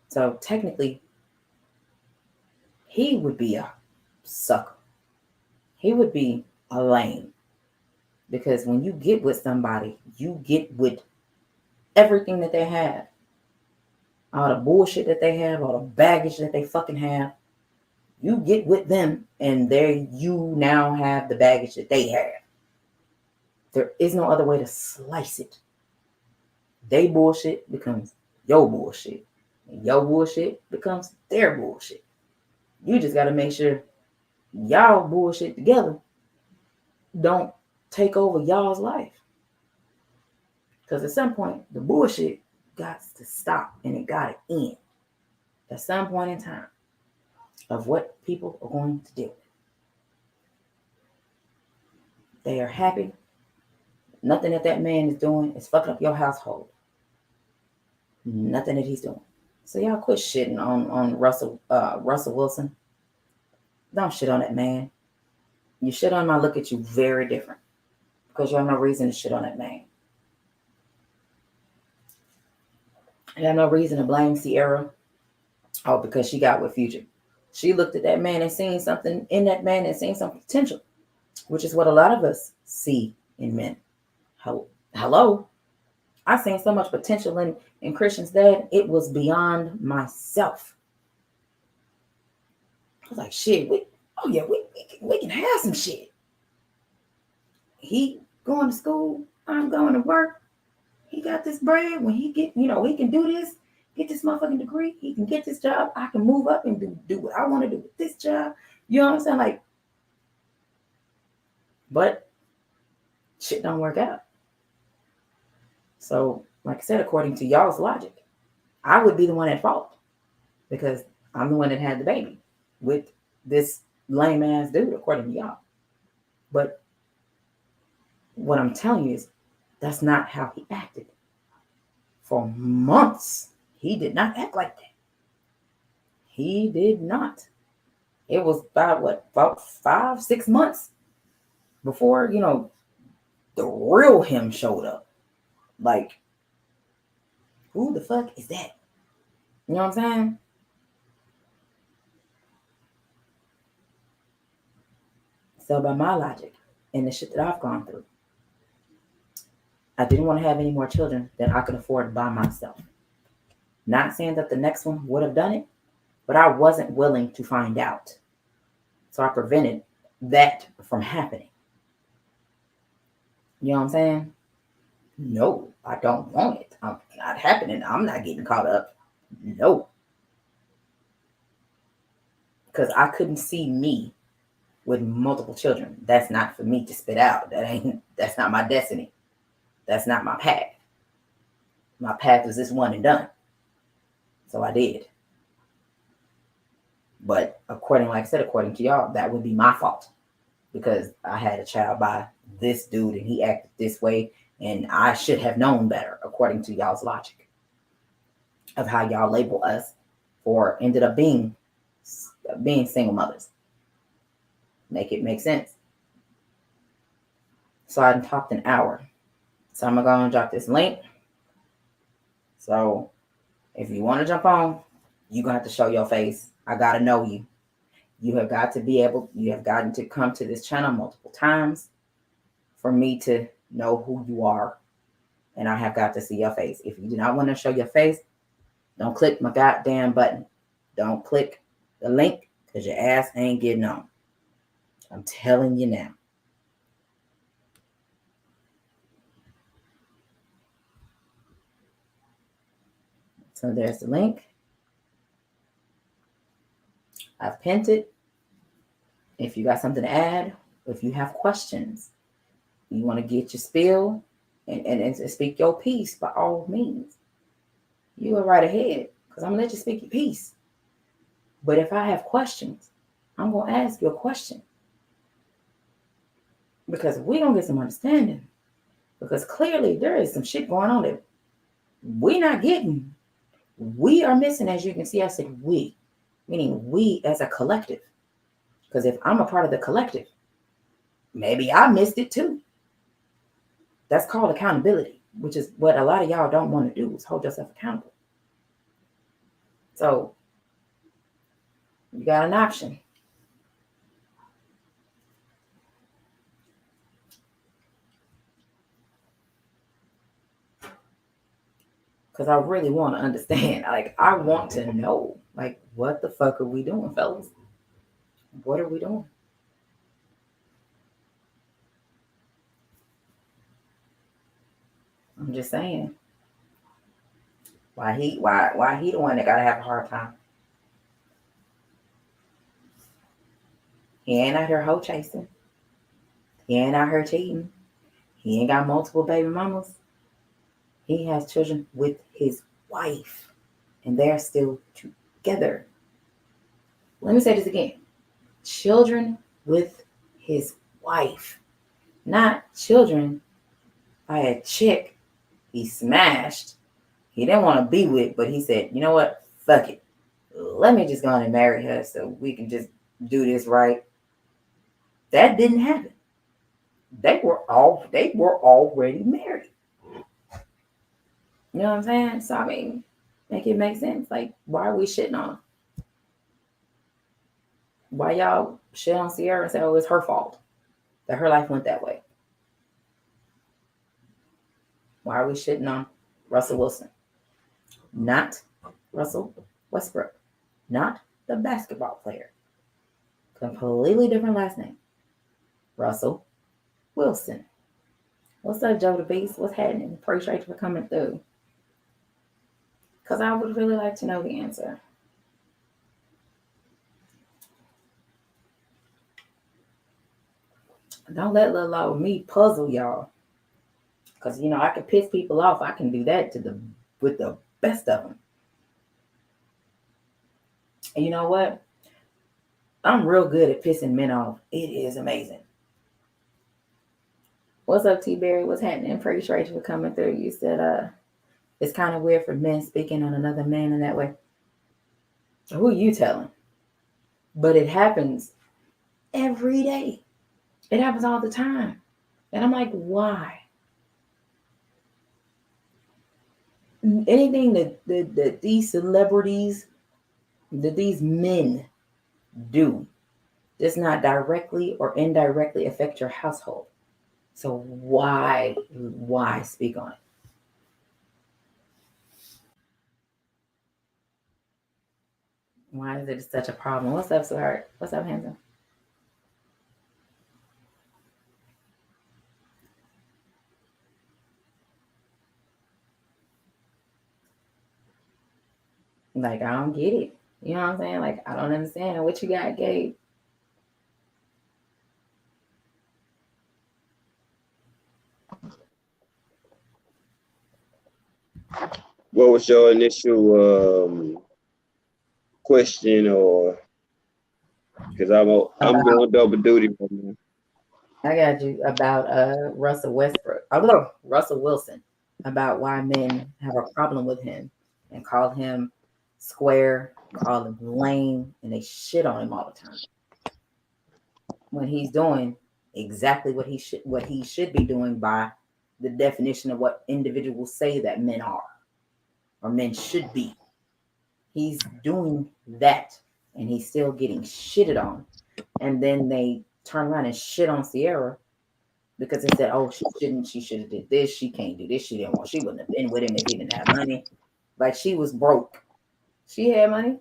So technically, he would be a sucker. He would be a lame. Because when you get with somebody, you get with everything that they have. All the bullshit that they have, all the baggage that they fucking have. You get with them and there you now have the baggage that they have. There is no other way to slice it. They bullshit becomes your bullshit. And your bullshit becomes their bullshit. You just got to make sure y'all bullshit together don't take over y'all's life. Because at some point, the bullshit got to stop and it got to end. At some point in time of what people are going to do. They are happy. Nothing that man is doing is fucking up your household. Nothing that he's doing. So y'all quit shitting on Russell Wilson. Don't shit on that man. You shit on him, I look at you very different. Because you have no reason to shit on that man. You have no reason to blame Ciara. Oh, because she got with Future. She looked at that man and seen something in that man and seen some potential. Which is what a lot of us see in men. Hello? I seen so much potential in Christian's dad, it was beyond myself. I was like, shit, we can have some shit. He going to school, I'm going to work. He got this bread. When he get, he can do this, get this motherfucking degree. He can get this job. I can move up and do what I want to do with this job. You know what I'm saying? Like, but shit don't work out. So, like I said, according to y'all's logic, I would be the one at fault because I'm the one that had the baby with this lame ass dude, according to y'all. But what I'm telling you is that's not how he acted. For months, he did not act like that. He did not. It was about 5-6 months before, the real him showed up. Like, who the fuck is that? You know what I'm saying? So by my logic and the shit that I've gone through, I didn't want to have any more children than I could afford by myself. Not saying that the next one would have done it, but I wasn't willing to find out. So I prevented that from happening. You know what I'm saying? No, I don't want it. I'm not happening. I'm not getting caught up. No. Because I couldn't see me with multiple children. That's not for me to spit out. That's not my destiny. That's not my path. My path is this one and done. So I did. But according to y'all, that would be my fault. Because I had a child by this dude and he acted this way. And I should have known better, according to y'all's logic. Of how y'all label us or ended up being single mothers. Make it make sense. So I talked an hour. So I'm going to go and drop this link. So if you want to jump on, you're going to have to show your face. I got to know you. You have gotten to come to this channel multiple times for me to know who you are. And I have got to see your face. If you do not want to show your face, don't click my goddamn button. Don't click the link because your ass ain't getting on. I'm telling you now. So there's the link. I've pinned it. If you got something to add, if you have questions, you want to get your spiel and speak your piece, by all means, you go right ahead because I'm going to let you speak your piece. But if I have questions, I'm going to ask you a question. Because we don't get some understanding. Because clearly there is some shit going on that we're not getting. We are missing, as you can see. I said we, meaning we as a collective Because if I'm a part of the collective, maybe I missed it too. That's called accountability, which is what a lot of y'all don't want to do, is hold yourself accountable. So you got an option. Because I really want to understand. Like, I want to know, like, what the fuck are we doing, fellas? What are we doing? I'm just saying. Why he the one that gotta have a hard time? He ain't out here hoe chasing. He ain't out here cheating. He ain't got multiple baby mamas. He has children with his wife, and they're still together. Let me say this again. Children with his wife, not children by a chick he smashed. He didn't want to be with, but he said, you know what? Fuck it. Let me just go on and marry her so we can just do this right. That didn't happen. They were already married. You know what I'm saying? So I mean, make it make sense. Like, why are we shitting on them? Why y'all shit on Ciara and say, oh, it's her fault that her life went that way? Why are we shitting on Russell Wilson? Not Russell Westbrook. Not the basketball player. Completely different last name. Russell Wilson. What's up, Joe the Beast? What's happening? Appreciate you for coming through. Because I would really like to know the answer. Don't let little old me puzzle y'all. Because, you know, I can piss people off. I can do that with the best of them. And you know what? I'm real good at pissing men off. It is amazing. What's up, T-Berry? What's happening? Pretty sure you for coming through. You said, it's kind of weird for men speaking on another man in that way. Who are you telling? But it happens every day. It happens all the time. And I'm like, why? Anything that these celebrities, that these men do, does not directly or indirectly affect your household. So why speak on it? Why is it such a problem? What's up, sweetheart? What's up, handsome? Like, I don't get it. You know what I'm saying? Like, I don't understand. What you got, Gabe? What was your initial question, or because I'm doing double duty right now. I got you about Russell Westbrook. Oh, Russell Wilson, about why men have a problem with him and call him square, call him lame, and they shit on him all the time. When he's doing exactly what he should be doing by the definition of what individuals say that men are or men should be. He's doing that, and he's still getting shitted on. And then they turn around and shit on Ciara because they said, oh, she should have did this, she can't do this, she wouldn't have been with him if he didn't have money. Like, she was broke. She had money.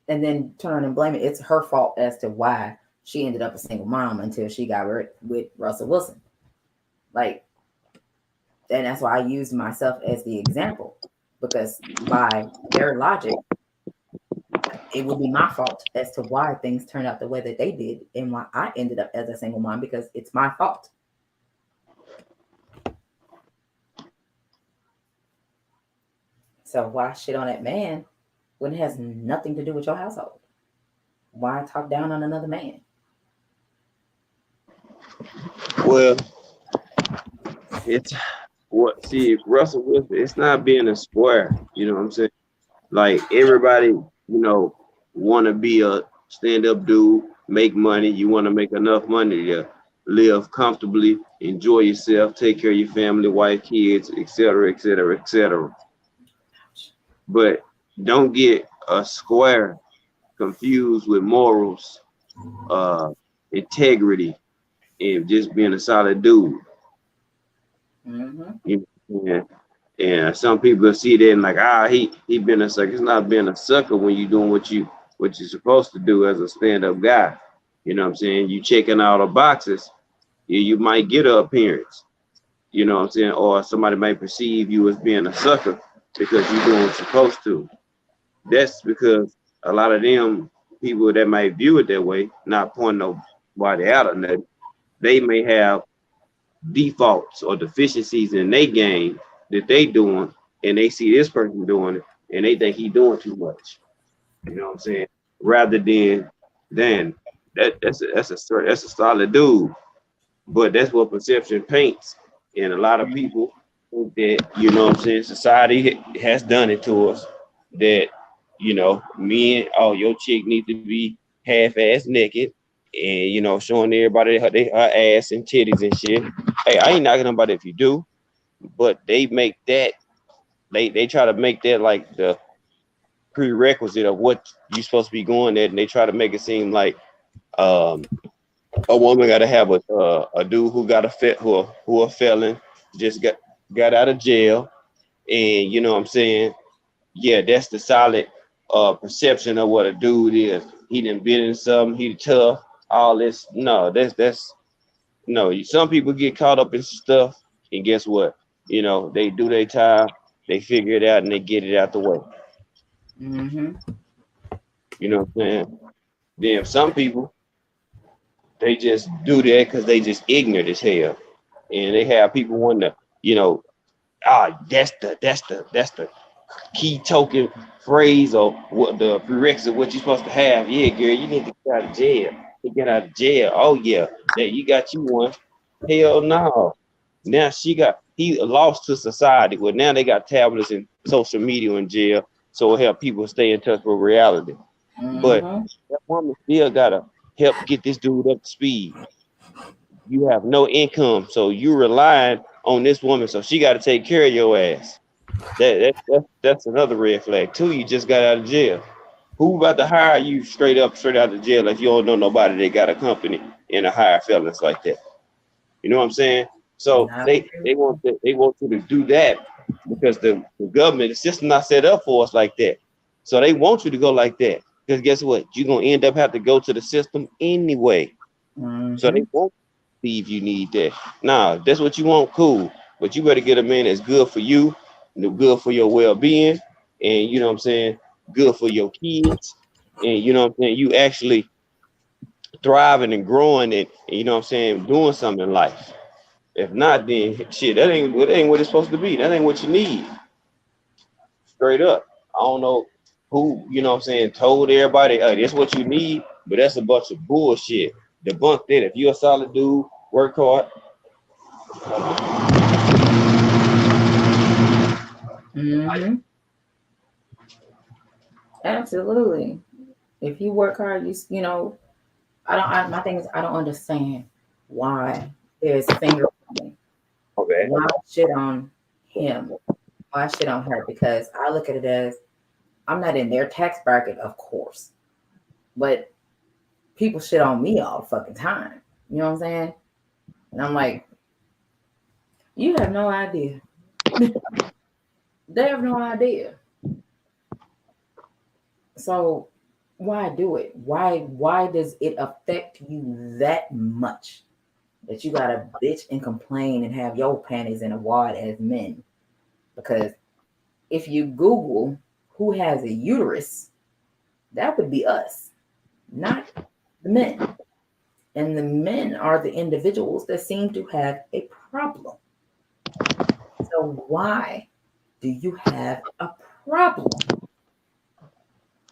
And then turn and blame it. It's her fault as to why she ended up a single mom until she got with Russell Wilson. Like, and that's why I used myself as the example, because by their logic, it would be my fault as to why things turned out the way that they did and why I ended up as a single mom, because it's my fault. So why shit on that man when it has nothing to do with your household? Why talk down on another man? Well, it's Russell Wilson, it's not being a square, you know what I'm saying? Like, everybody, want to be a stand-up dude, make money. You want to make enough money to live comfortably, enjoy yourself, take care of your family, wife, kids, etc., etc., etc. But don't get a square confused with morals, uh, integrity, and just being a solid dude. Mm-hmm. You know, and some people see that and like, he been a sucker. It's not being a sucker when you're doing what you're supposed to do as a stand-up guy. You know what I'm saying? You checking all the boxes, you might get an appearance. You know what I'm saying? Or somebody might perceive you as being a sucker because you're doing what you're supposed to. That's because a lot of them people that might view it that way, not pointing nobody out or nothing, they may have defaults or deficiencies in their game that they doing, and they see this person doing it, and they think he doing too much. You know what I'm saying? Rather than that's a solid dude, but that's what perception paints, and a lot of people think that, you know what I'm saying, society has done it to us that, men, oh, your chick needs to be half-ass naked and, showing everybody her ass and titties and shit. Hey, I ain't knocking nobody if you do, but they make that, they try to make that like the prerequisite of what you're supposed to be going at, and they try to make it seem like um a woman got to have a dude who got who a felon, just got out of jail, and you know what I'm saying. Yeah, that's the solid perception of what a dude is. He done been in something. He tough. All this. No, that's no. Some people get caught up in stuff, and guess what? They do their time. They figure it out and they get it out the way. Mm-hmm. You know what I'm saying? Then some people, they just do that because they just ignorant as hell, and they have people want to, that's the key token phrase or what the prerequisite what you're supposed to have. Yeah, girl, you need to get out of jail. To get out of jail. Oh yeah, that you got you one. Hell no. Now he lost to society. Well, now they got tablets and social media in jail, so it help people stay in touch with reality. But Mm-hmm. that woman still gotta help get this dude up to speed. You have no income, so you relying on this woman, so she got to take care of your ass. That's another red flag too. You just got out of jail. Who about to hire you straight out of jail if you don't know nobody that got a company and a hire felons like that? You know what I'm saying? So Not they want you to do that because the government, the system not set up for us like that. So they want you to go like that. Because guess what? You're gonna end up have to go to the system anyway. So Mm-hmm. they won't believe you need that. Nah, that's what you want, cool. But you better get a man that's good for you, good for your well-being, and you know what I'm saying, good for your kids. And you know what I'm saying, you actually thriving and growing and you know what I'm saying, doing something in life. If not, then shit, that ain't what it's supposed to be. That ain't what you need. Straight up. I don't know who, you know what I'm saying, told everybody, hey, that's what you need, but that's a bunch of bullshit. Debunk that. If you're a solid dude, work hard. Mm-hmm. Absolutely. If you work hard, my thing is, I don't understand why there's finger pointing. Okay. Why shit on him? Why shit on her? Because I look at it as I'm not in their tax bracket, of course, but people shit on me all the fucking time. You know what I'm saying? And I'm like, you have no idea. They have no idea. So why do it? Why does it affect you that much that you gotta bitch and complain and have your panties in a wad as men? Because if you Google who has a uterus, that would be us, not the men. And the men are the individuals that seem to have a problem. So why do you have a problem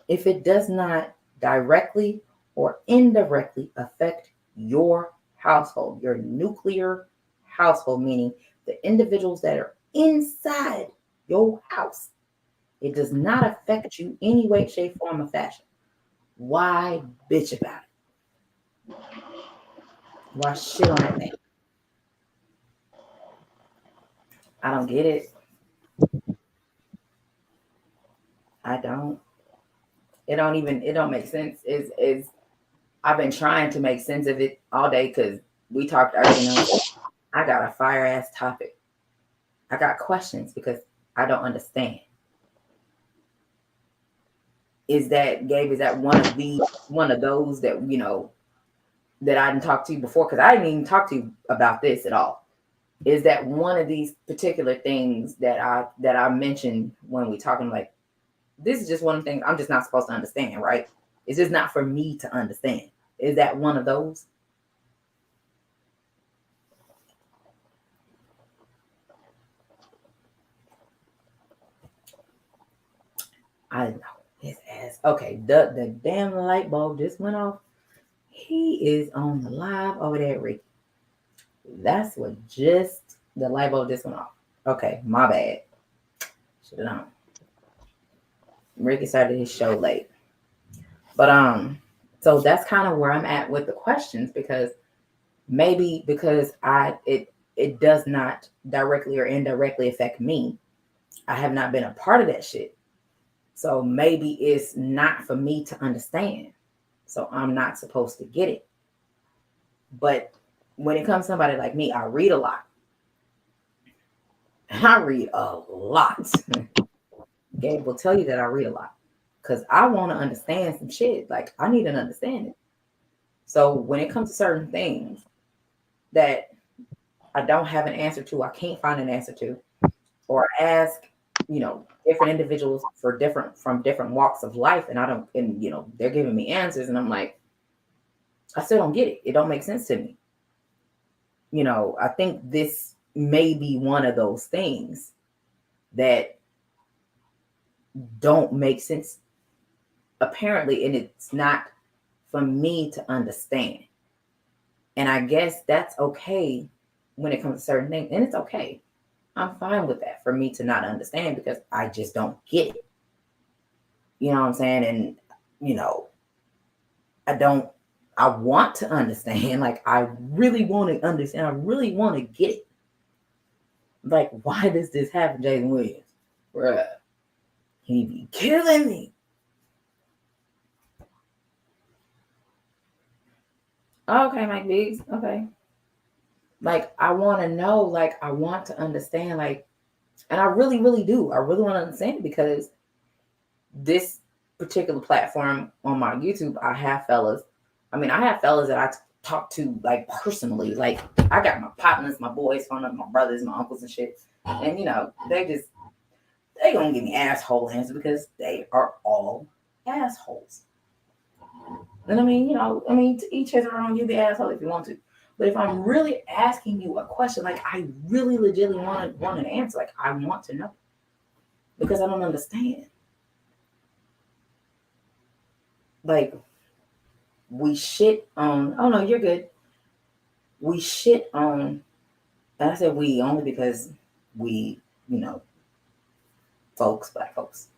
if it does not directly or indirectly affect your household, your nuclear household, meaning the individuals that are inside your house? It does not affect you any way, shape, form, or fashion. Why bitch about it? Why shit on that man? I don't get it. I don't. It don't make sense. Is I've been trying to make sense of it all day because we talked earlier and I got a fire ass topic. I got questions because I don't understand. Is that Gabe? Is that one of those that that I didn't talk to you before? Because I didn't even talk to you about this at all. Is that one of these particular things that I mentioned when we talking, like, this is just one of the things I'm just not supposed to understand, right? It's just not for me to understand. Is that one of those? I don't know. His ass. Okay, the damn light bulb just went off. He is on the live over there, Ricky. That's what just the light bulb just went off. Okay, my bad. Should have known. Ricky started his show late. But so that's kind of where I'm at with the questions, because maybe because it does not directly or indirectly affect me. I have not been a part of that shit. So maybe it's not for me to understand. So I'm not supposed to get it. But when it comes to somebody like me, I read a lot. I read a lot. Gabe will tell you that I read a lot because I want to understand some shit. Like, I need an understanding. So when it comes to certain things that I don't have an answer to, I can't find an answer to, or ask, different individuals from different walks of life, and I don't, and they're giving me answers, and I'm like, I still don't get it. It don't make sense to me. I think this may be one of those things that don't make sense apparently, and it's not for me to understand. And I guess that's okay when it comes to certain things, and it's okay. I'm fine with that, for me to not understand, because I just don't get it. You know what I'm saying? And I want to understand. Like, I really want to understand. I really want to get it. Like, why does this happen, Jason Williams? Bruh, he be killing me. Okay, Mike Biggs. Okay. Like, I want to know, like, I want to understand, like, and I really, really do. I really want to understand it, because this particular platform on my YouTube, I have fellas that I talk to, like, personally. Like, I got my partners, my boys, my brothers, my uncles and shit. And they gonna give me asshole answers because they are all assholes. And to each his own. You be asshole if you want to. But if I'm really asking you a question, like, I really legitimately want an answer. Like, I want to know, because I don't understand. Like, we shit on. Oh no, you're good. We shit on. And I said we only because we, black folks,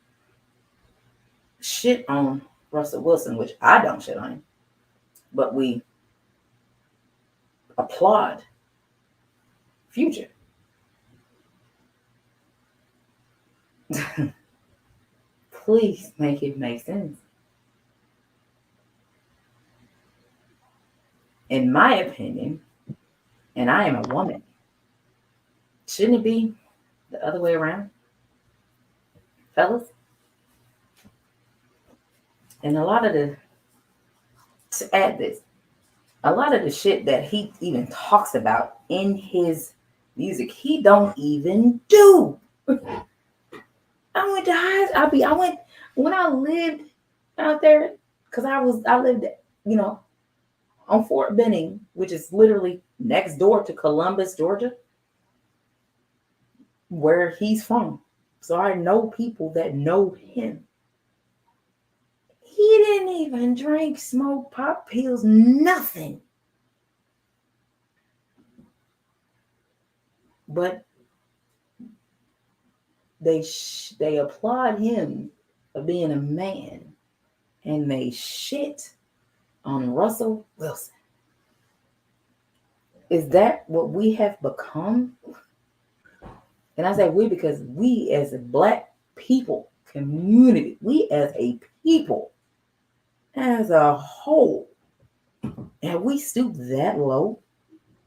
shit on Russell Wilson, which I don't shit on him, but we applaud Future. Please make it make sense. In my opinion, and I am a woman, shouldn't it be the other way around, fellas? And to add this, a lot of the shit that he even talks about in his music, he don't even do. I went to I went when I lived out there, because I lived, on Fort Benning, which is literally next door to Columbus, Georgia, where he's from. So I know people that know him. He didn't even drink, smoke, pop pills, nothing. But they applaud him for being a man and they shit on Russell Wilson. Is that what we have become? And I say we because we as a Black people community, we as a people, as a whole, and we stoop that low,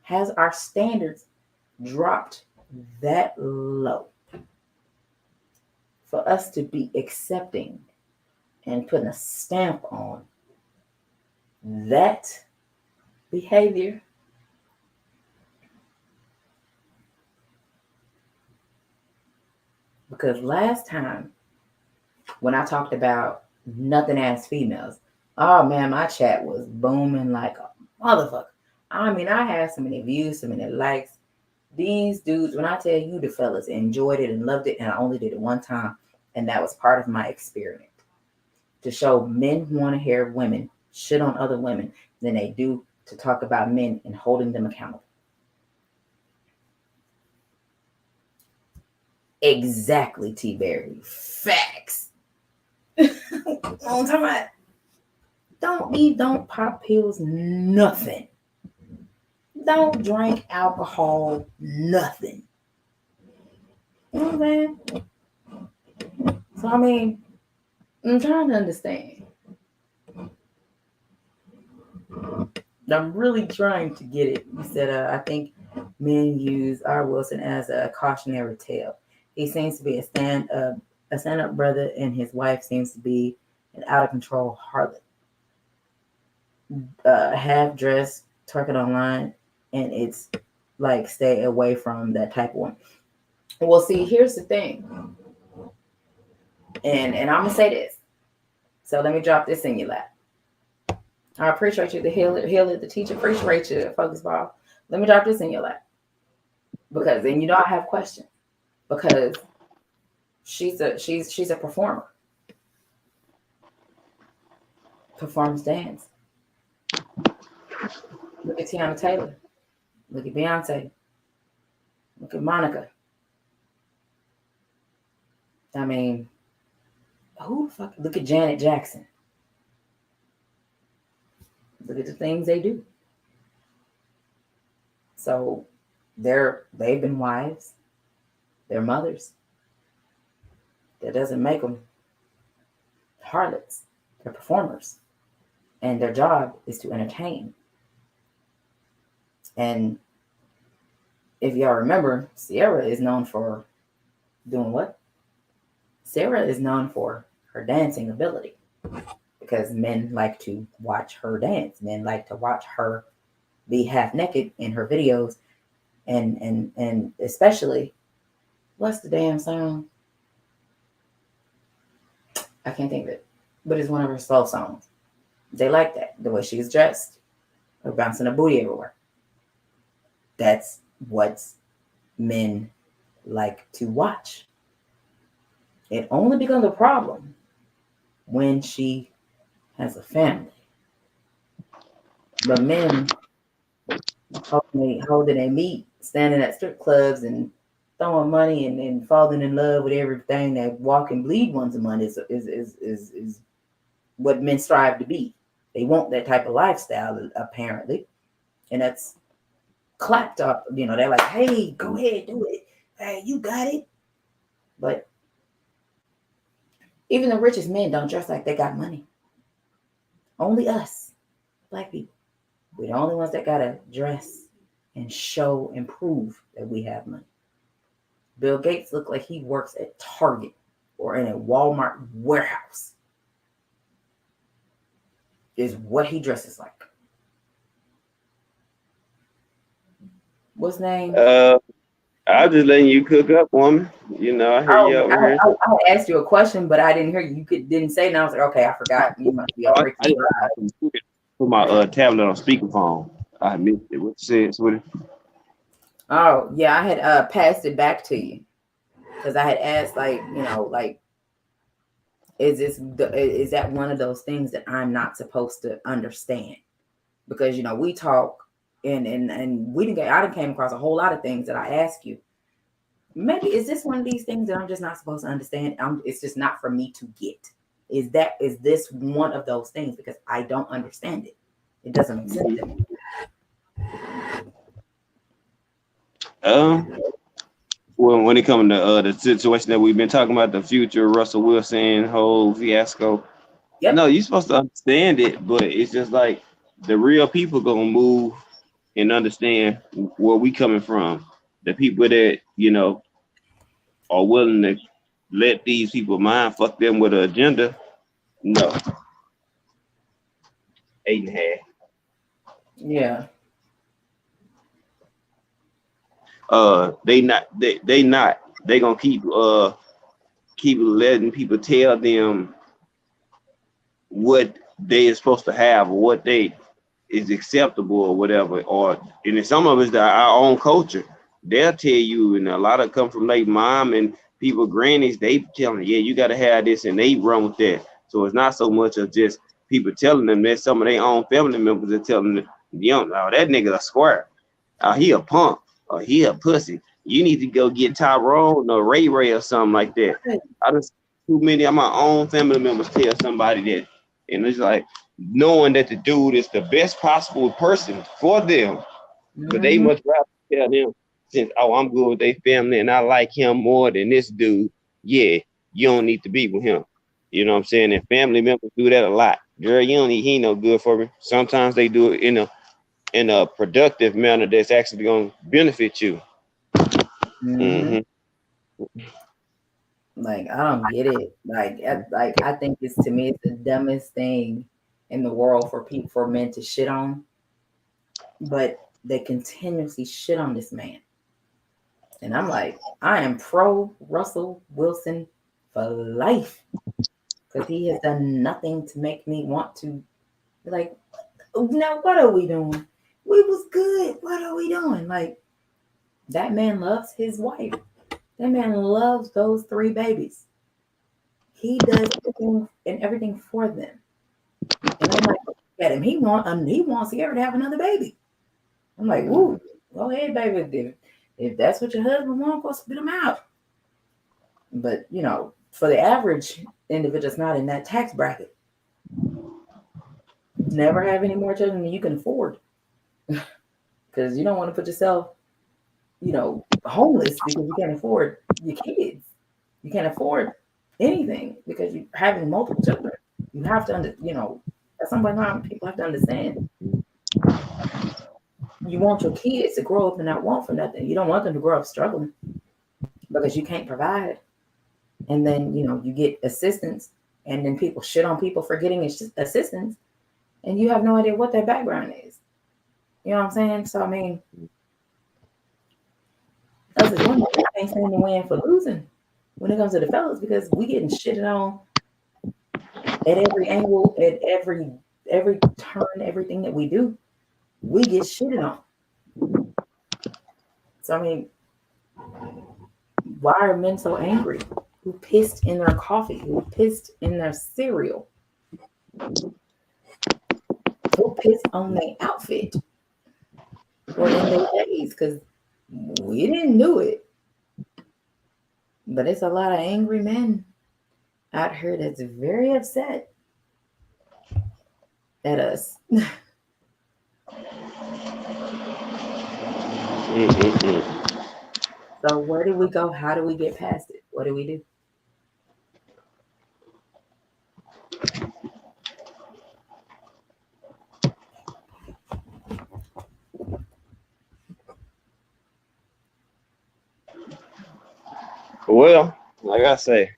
has our standards dropped that low for us to be accepting and putting a stamp on that behavior? Because last time when I talked about nothing as females, oh man, my chat was booming like a motherfucker. I mean, I had so many views, so many likes. These dudes, when I tell you, the fellas enjoyed it and loved it, and I only did it one time, and that was part of my experiment to show men who want to hear women shit on other women than they do to talk about men and holding them accountable. Exactly, T. Berry. Facts. On time. Don't pop pills, nothing. Don't drink alcohol, nothing. You know what I'm saying? So I mean, I'm trying to understand. I'm really trying to get it. You said, I think men use R. Wilson as a cautionary tale. He seems to be a stand-up brother, and his wife seems to be an out-of-control harlot. Half-dressed, twerking online, and it's like stay away from that type of one. Well, see, here's the thing, and I'm gonna say this. So let me drop this in your lap. I appreciate you, the healer, the teacher. Appreciate you, Focus Ball. Let me drop this in your lap because then you know I have questions because she's a performer. Performance dance. Look at Tiana Taylor. Look at Beyonce. Look at Monica. I mean, who the fuck? Look at Janet Jackson. Look at the things they do. So they've been wives. They're mothers. That doesn't make them harlots. They're performers. And their job is to entertain. And if y'all remember, Ciara is known for doing what? Ciara is known for her dancing ability because men like to watch her dance. Men like to watch her be half naked in her videos, and especially, what's the damn song? I can't think of it, but it's one of her slow songs. They like that, the way she's dressed, her bouncing her booty everywhere. That's what men like to watch. It only becomes a problem when she has a family. But men holding their meat, standing at strip clubs and throwing money and falling in love with everything that walk and bleed once a month is what men strive to be. They want that type of lifestyle, apparently. And that's clapped up. You know, they're like, hey, go ahead, do it. Hey, you got it. But even the richest men don't dress like they got money. Only us, Black people. We're the only ones that gotta dress and show and prove that we have money. Bill Gates looked like he works at Target or in a Walmart warehouse. Is what he dresses like. What's his name? I'm just letting you cook up, woman. You know, I hear you over here. I asked you a question, but I didn't hear you. You didn't say, and I was like, okay, I forgot. You must be on put my tablet on speakerphone. I missed it. What you said, sweetie? Oh yeah, I had passed it back to you because I had asked, like, you know, like, is that one of those things that I'm not supposed to understand? Because, you know, we talk and I done came across a whole lot of things that I ask you. Maybe is this one of these things that I'm just not supposed to understand? It's just not for me to get. Is this one of those things? Because I don't understand it. It doesn't make sense to me. When it comes to the situation that we've been talking about, the future Russell Wilson whole fiasco, Yep. no, you're supposed to understand it, but it's just like the real people gonna move and understand where we coming from. The people that are willing to let these people mind fuck them with an agenda. No, 8.5. Yeah. They gonna keep letting people tell them what they are supposed to have or what they is acceptable or whatever. And in some of it's our own culture. They'll tell you, and a lot of come from like mom and people grannies, they tell them, yeah, you gotta have this, and they run with that. So it's not so much of just people telling them that. Some of their own family members are telling them, oh, that nigga a square. Oh, he a punk. Or he a pussy. You need to go get Tyrone or Ray Ray or something like that. I just too many of my own family members tell somebody that, and it's like knowing that the dude is the best possible person for them, but they much rather tell them, since I'm good with their family and I like him more than this dude. Yeah, you don't need to be with him. You know what I'm saying? And family members do that a lot. Girl, he ain't no good for me. Sometimes they do it in a productive manner that's actually going to benefit you. Mm-hmm. Like, I don't get it. Like I think it's, to me, it's the dumbest thing in the world for men to shit on, but they continuously shit on this man. And I'm like, I am pro Russell Wilson for life, because he has done nothing to make me want to be like, now what are we doing? We was good. What are we doing? Like, that man loves his wife. That man loves those 3 babies. He does everything for them. And I'm like, look at him. He wants Sierra to have another baby. I'm like, ooh, go ahead, baby. If that's what your husband wants, go spit him out. But for the average individual that's not in that tax bracket, never have any more children than you can afford. Because you don't want to put yourself, homeless because you can't afford your kids. You can't afford anything because you're having multiple children. You have to, at some point in time, people have to understand. You want your kids to grow up and not want for nothing. You don't want them to grow up struggling because you can't provide. And then, you get assistance, and then people shit on people for getting assistance, and you have no idea what their background is. You know what I'm saying? So, I mean, us as women, I can't stand to win for losing when it comes to the fellas, because we getting shitted on at every angle, at every turn, everything that we do, we get shitted on. So, I mean, why are men so angry? Who pissed in their coffee? Who pissed in their cereal? Who pissed on their outfit? Or in their days? Because we didn't do it. But it's a lot of angry men out here that's very upset at us. So where do we go? How do we get past it? What do we do? Well, like I say,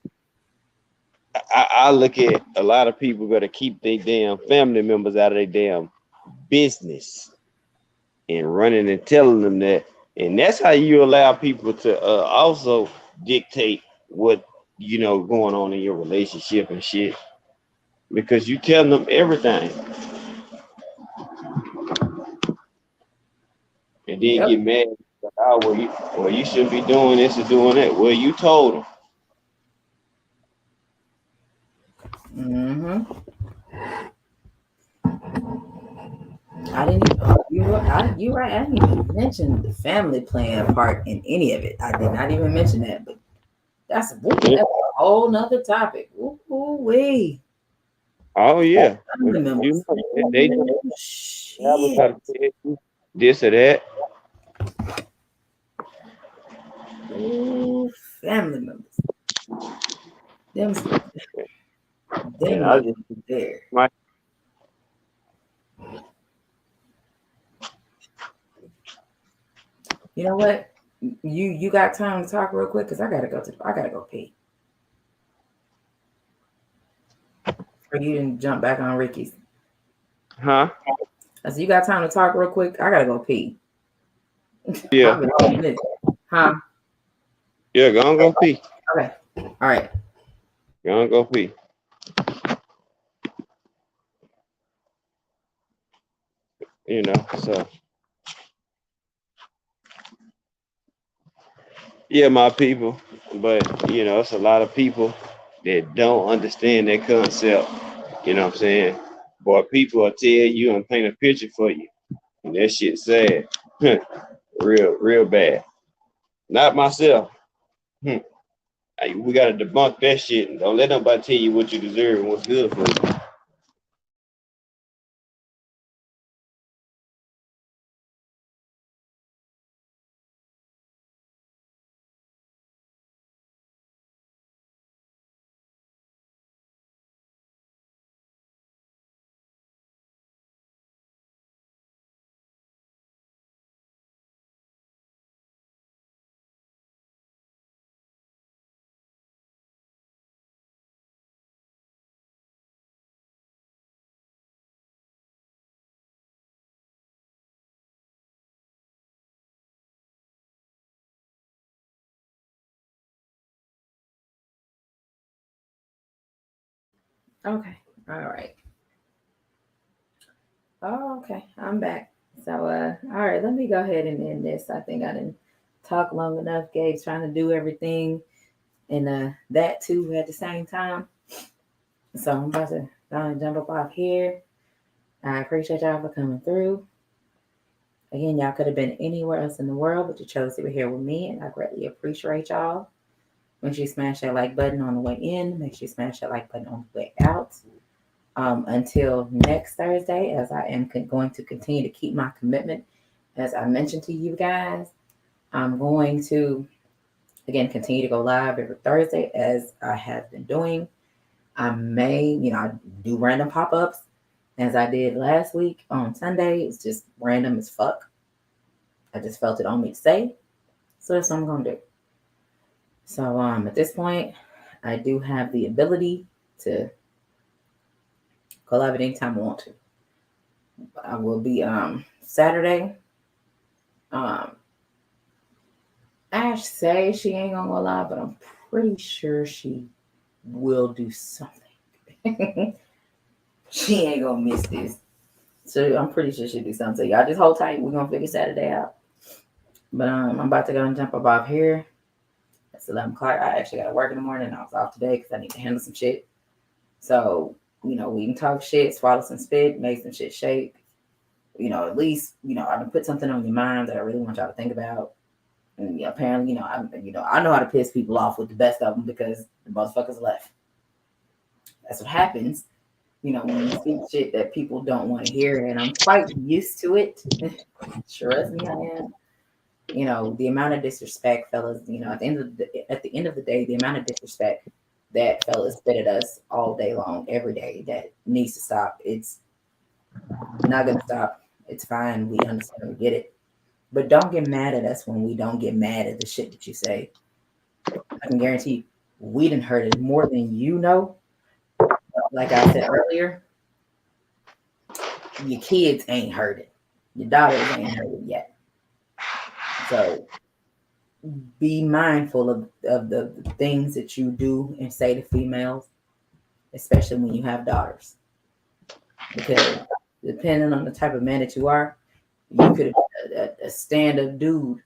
I look at a lot of people got to keep their damn family members out of their damn business and running and telling them that. And that's how you allow people to also dictate what, going on in your relationship and shit. Because you tell them everything. And then get mad. Like, oh, well, you shouldn't be doing this or doing that. Well, you told them. I didn't even, you're right. I didn't even mention the family playing a part in any of it. I did not even mention that, but that's a whole nother topic. Ooh, we. Oh yeah. Family members. You know, they just have a Shit. try to tell you this or that. Ooh, family members. Them, And them I ladies just there. my You know what? You got time to talk real quick? Cause I gotta go pee. Or you didn't jump back on Ricky's. huh? I said, you got time to talk real quick? I gotta go pee. Yeah. I've been holding this. Huh? Yeah, go pee. Okay. All right. Go pee. You know, so yeah, my people. But you know, it's a lot of people that don't understand that concept. You know what I'm saying? Boy, people will tell you and paint a picture for you. And that shit sad. real bad. Not myself. Hmm. We gotta debunk that shit and don't let nobody tell you what you deserve and what's good for you. Okay. All right. Oh, okay. I'm back. So all right, let me go ahead and end this. I think I didn't talk long enough. Gabe's trying to do everything and that too at the same time. So I'm about to go and jump up off here. I appreciate y'all for coming through. Again, y'all could have been anywhere else in the world, but you chose to be here with me, and I greatly appreciate y'all. Make sure you smash that like button on the way in. Make sure you smash that like button on the way out. Until next Thursday, as I am going to continue to keep my commitment, as I mentioned to you guys, I'm going to again continue to go live every Thursday as I have been doing. I may, I do random pop ups as I did last week on Sunday. It's just random as fuck. I just felt it on me to say, so that's what I'm gonna do. So at this point, I do have the ability to go live at any time I want to. I will be Saturday. Ash say she ain't gonna go live, but I'm pretty sure she will do something. She ain't gonna miss this. So I'm pretty sure she'll do something. So y'all just hold tight. We're gonna figure Saturday out. But I'm about to go and jump up off here. It's 11 o'clock. I actually got to work in the morning. I was off today because I need to handle some shit. So, we can talk shit, swallow some spit, make some shit shake. At least, I can put something on your mind that I really want y'all to think about. And apparently, I know how to piss people off with the best of them because the motherfuckers left. That's what happens, when you speak shit that people don't want to hear. And I'm quite used to it. Trust me, I am. The amount of disrespect, fellas. At the end of the day, the amount of disrespect that fellas spit at us all day long, every day, that needs to stop. It's not gonna stop. It's fine. We understand. We get it. But don't get mad at us when we don't get mad at the shit that you say. I can guarantee you, we didn't hurt it more than you know. Like I said earlier, your kids ain't heard it. Your daughters ain't heard it yet. So be mindful of the things that you do and say to females, especially when you have daughters. Because depending on the type of man that you are, you could have a stand-up dude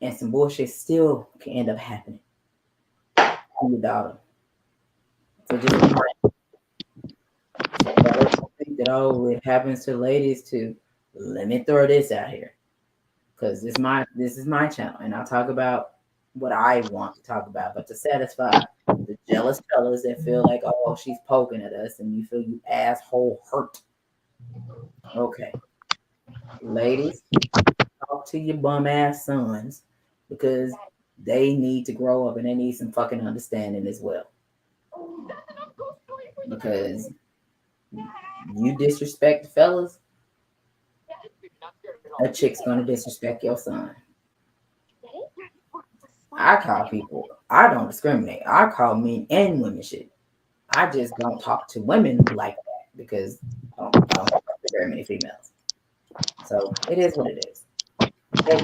and some bullshit still can end up happening to your daughter. So just be mindful. Don't think that, it happens to ladies too. Let me throw this out here. Because this is my channel and I'll talk about what I want to talk about. But to satisfy the jealous fellas that feel like, oh, she's poking at us, and you feel you asshole hurt. Okay, ladies, talk to your bum ass sons because they need to grow up and they need some fucking understanding as well. Because you disrespect the fellas, a chick's gonna disrespect your son. I call people, I don't discriminate. I call men and women shit. I just don't talk to women like that because I don't talk to very many females. So it is what it is. Baby,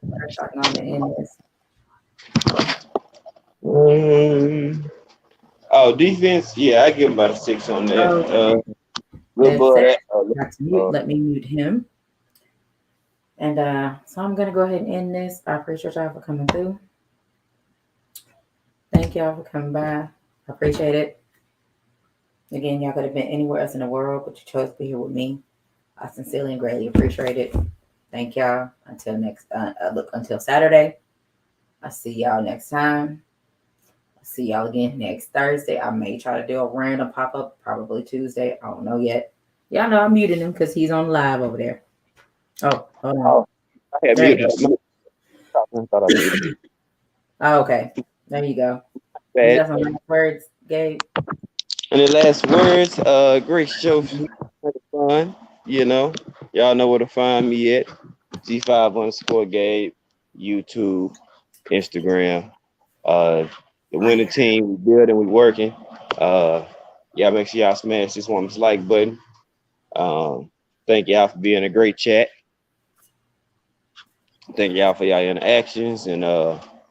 we're talking on the end this. Oh, defense. Yeah, I give him about a 6 on that. Oh, Good boy. got to mute. Let me mute him. And so I'm gonna go ahead and end this. I appreciate y'all for coming through. Thank y'all for coming by. I appreciate it. Again, y'all could have been anywhere else in the world, but you chose to be here with me. I sincerely and greatly appreciate it. Thank y'all. Until until Saturday. I'll see y'all next time. I'll see y'all again next Thursday. I may try to do a random pop-up, probably Tuesday. I don't know yet. Y'all know I'm muting him because he's on live over there. Oh, hold on. I have muted. Oh, okay. There you go. You got some last words, Gabe? And the last words, great show. Fun. You know, y'all know where to find me at. G5_Gabe, YouTube, Instagram. The winning team, we building, we working. Y'all make sure y'all smash this woman's like button. Thank y'all for being a great chat. Thank y'all for y'all interactions, and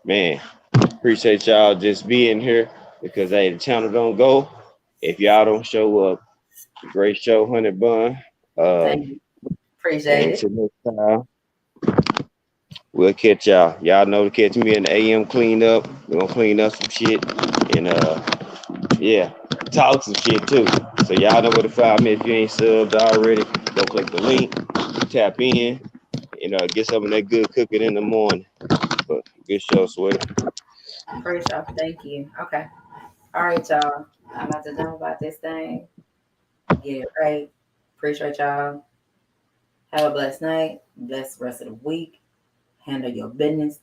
man, appreciate y'all just being here because hey, the channel don't go if y'all don't show up. Great show, Honey Bun. Thank you. Appreciate it. Until next time, we'll catch y'all. Y'all know to catch me in the AM cleanup. We're gonna clean up some shit and yeah, talk some shit too. So y'all know where to find me. If you ain't subbed already, go click the link, tap in, and get some of that good cooking in the morning. But good show, sweater. Appreciate y'all. Thank you. Okay. All right, y'all. I'm about to know about this thing. Get it right. Appreciate y'all. Have a blessed night. Blessed rest of the week. Handle your business.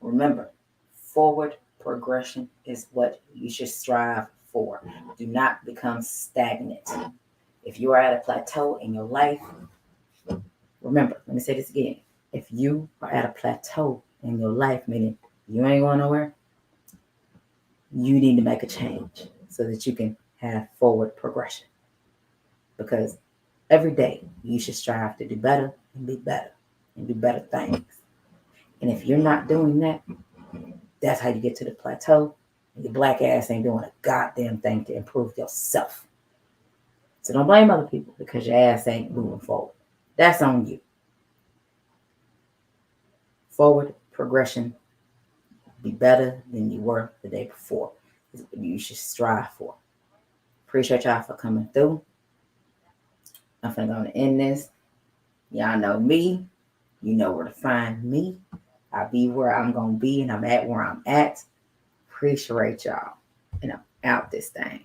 Remember, forward progression is what you should strive for. Do not become stagnant. If you are at a plateau in your life, remember, let me say this again. If you are at a plateau in your life, meaning you ain't going nowhere, you need to make a change so that you can have forward progression. Because every day you should strive to do better and be better and do better things. And if you're not doing that, that's how you get to the plateau. And your black ass ain't doing a goddamn thing to improve yourself. So don't blame other people because your ass ain't moving forward. That's on you. Forward progression. Be better than you were the day before. Is what you should strive for. Appreciate y'all for coming through. I'm finna go to end this. Y'all know me. You know where to find me. I'll be where I'm gonna be, and I'm at where I'm at. Appreciate y'all. And I'm out this thing.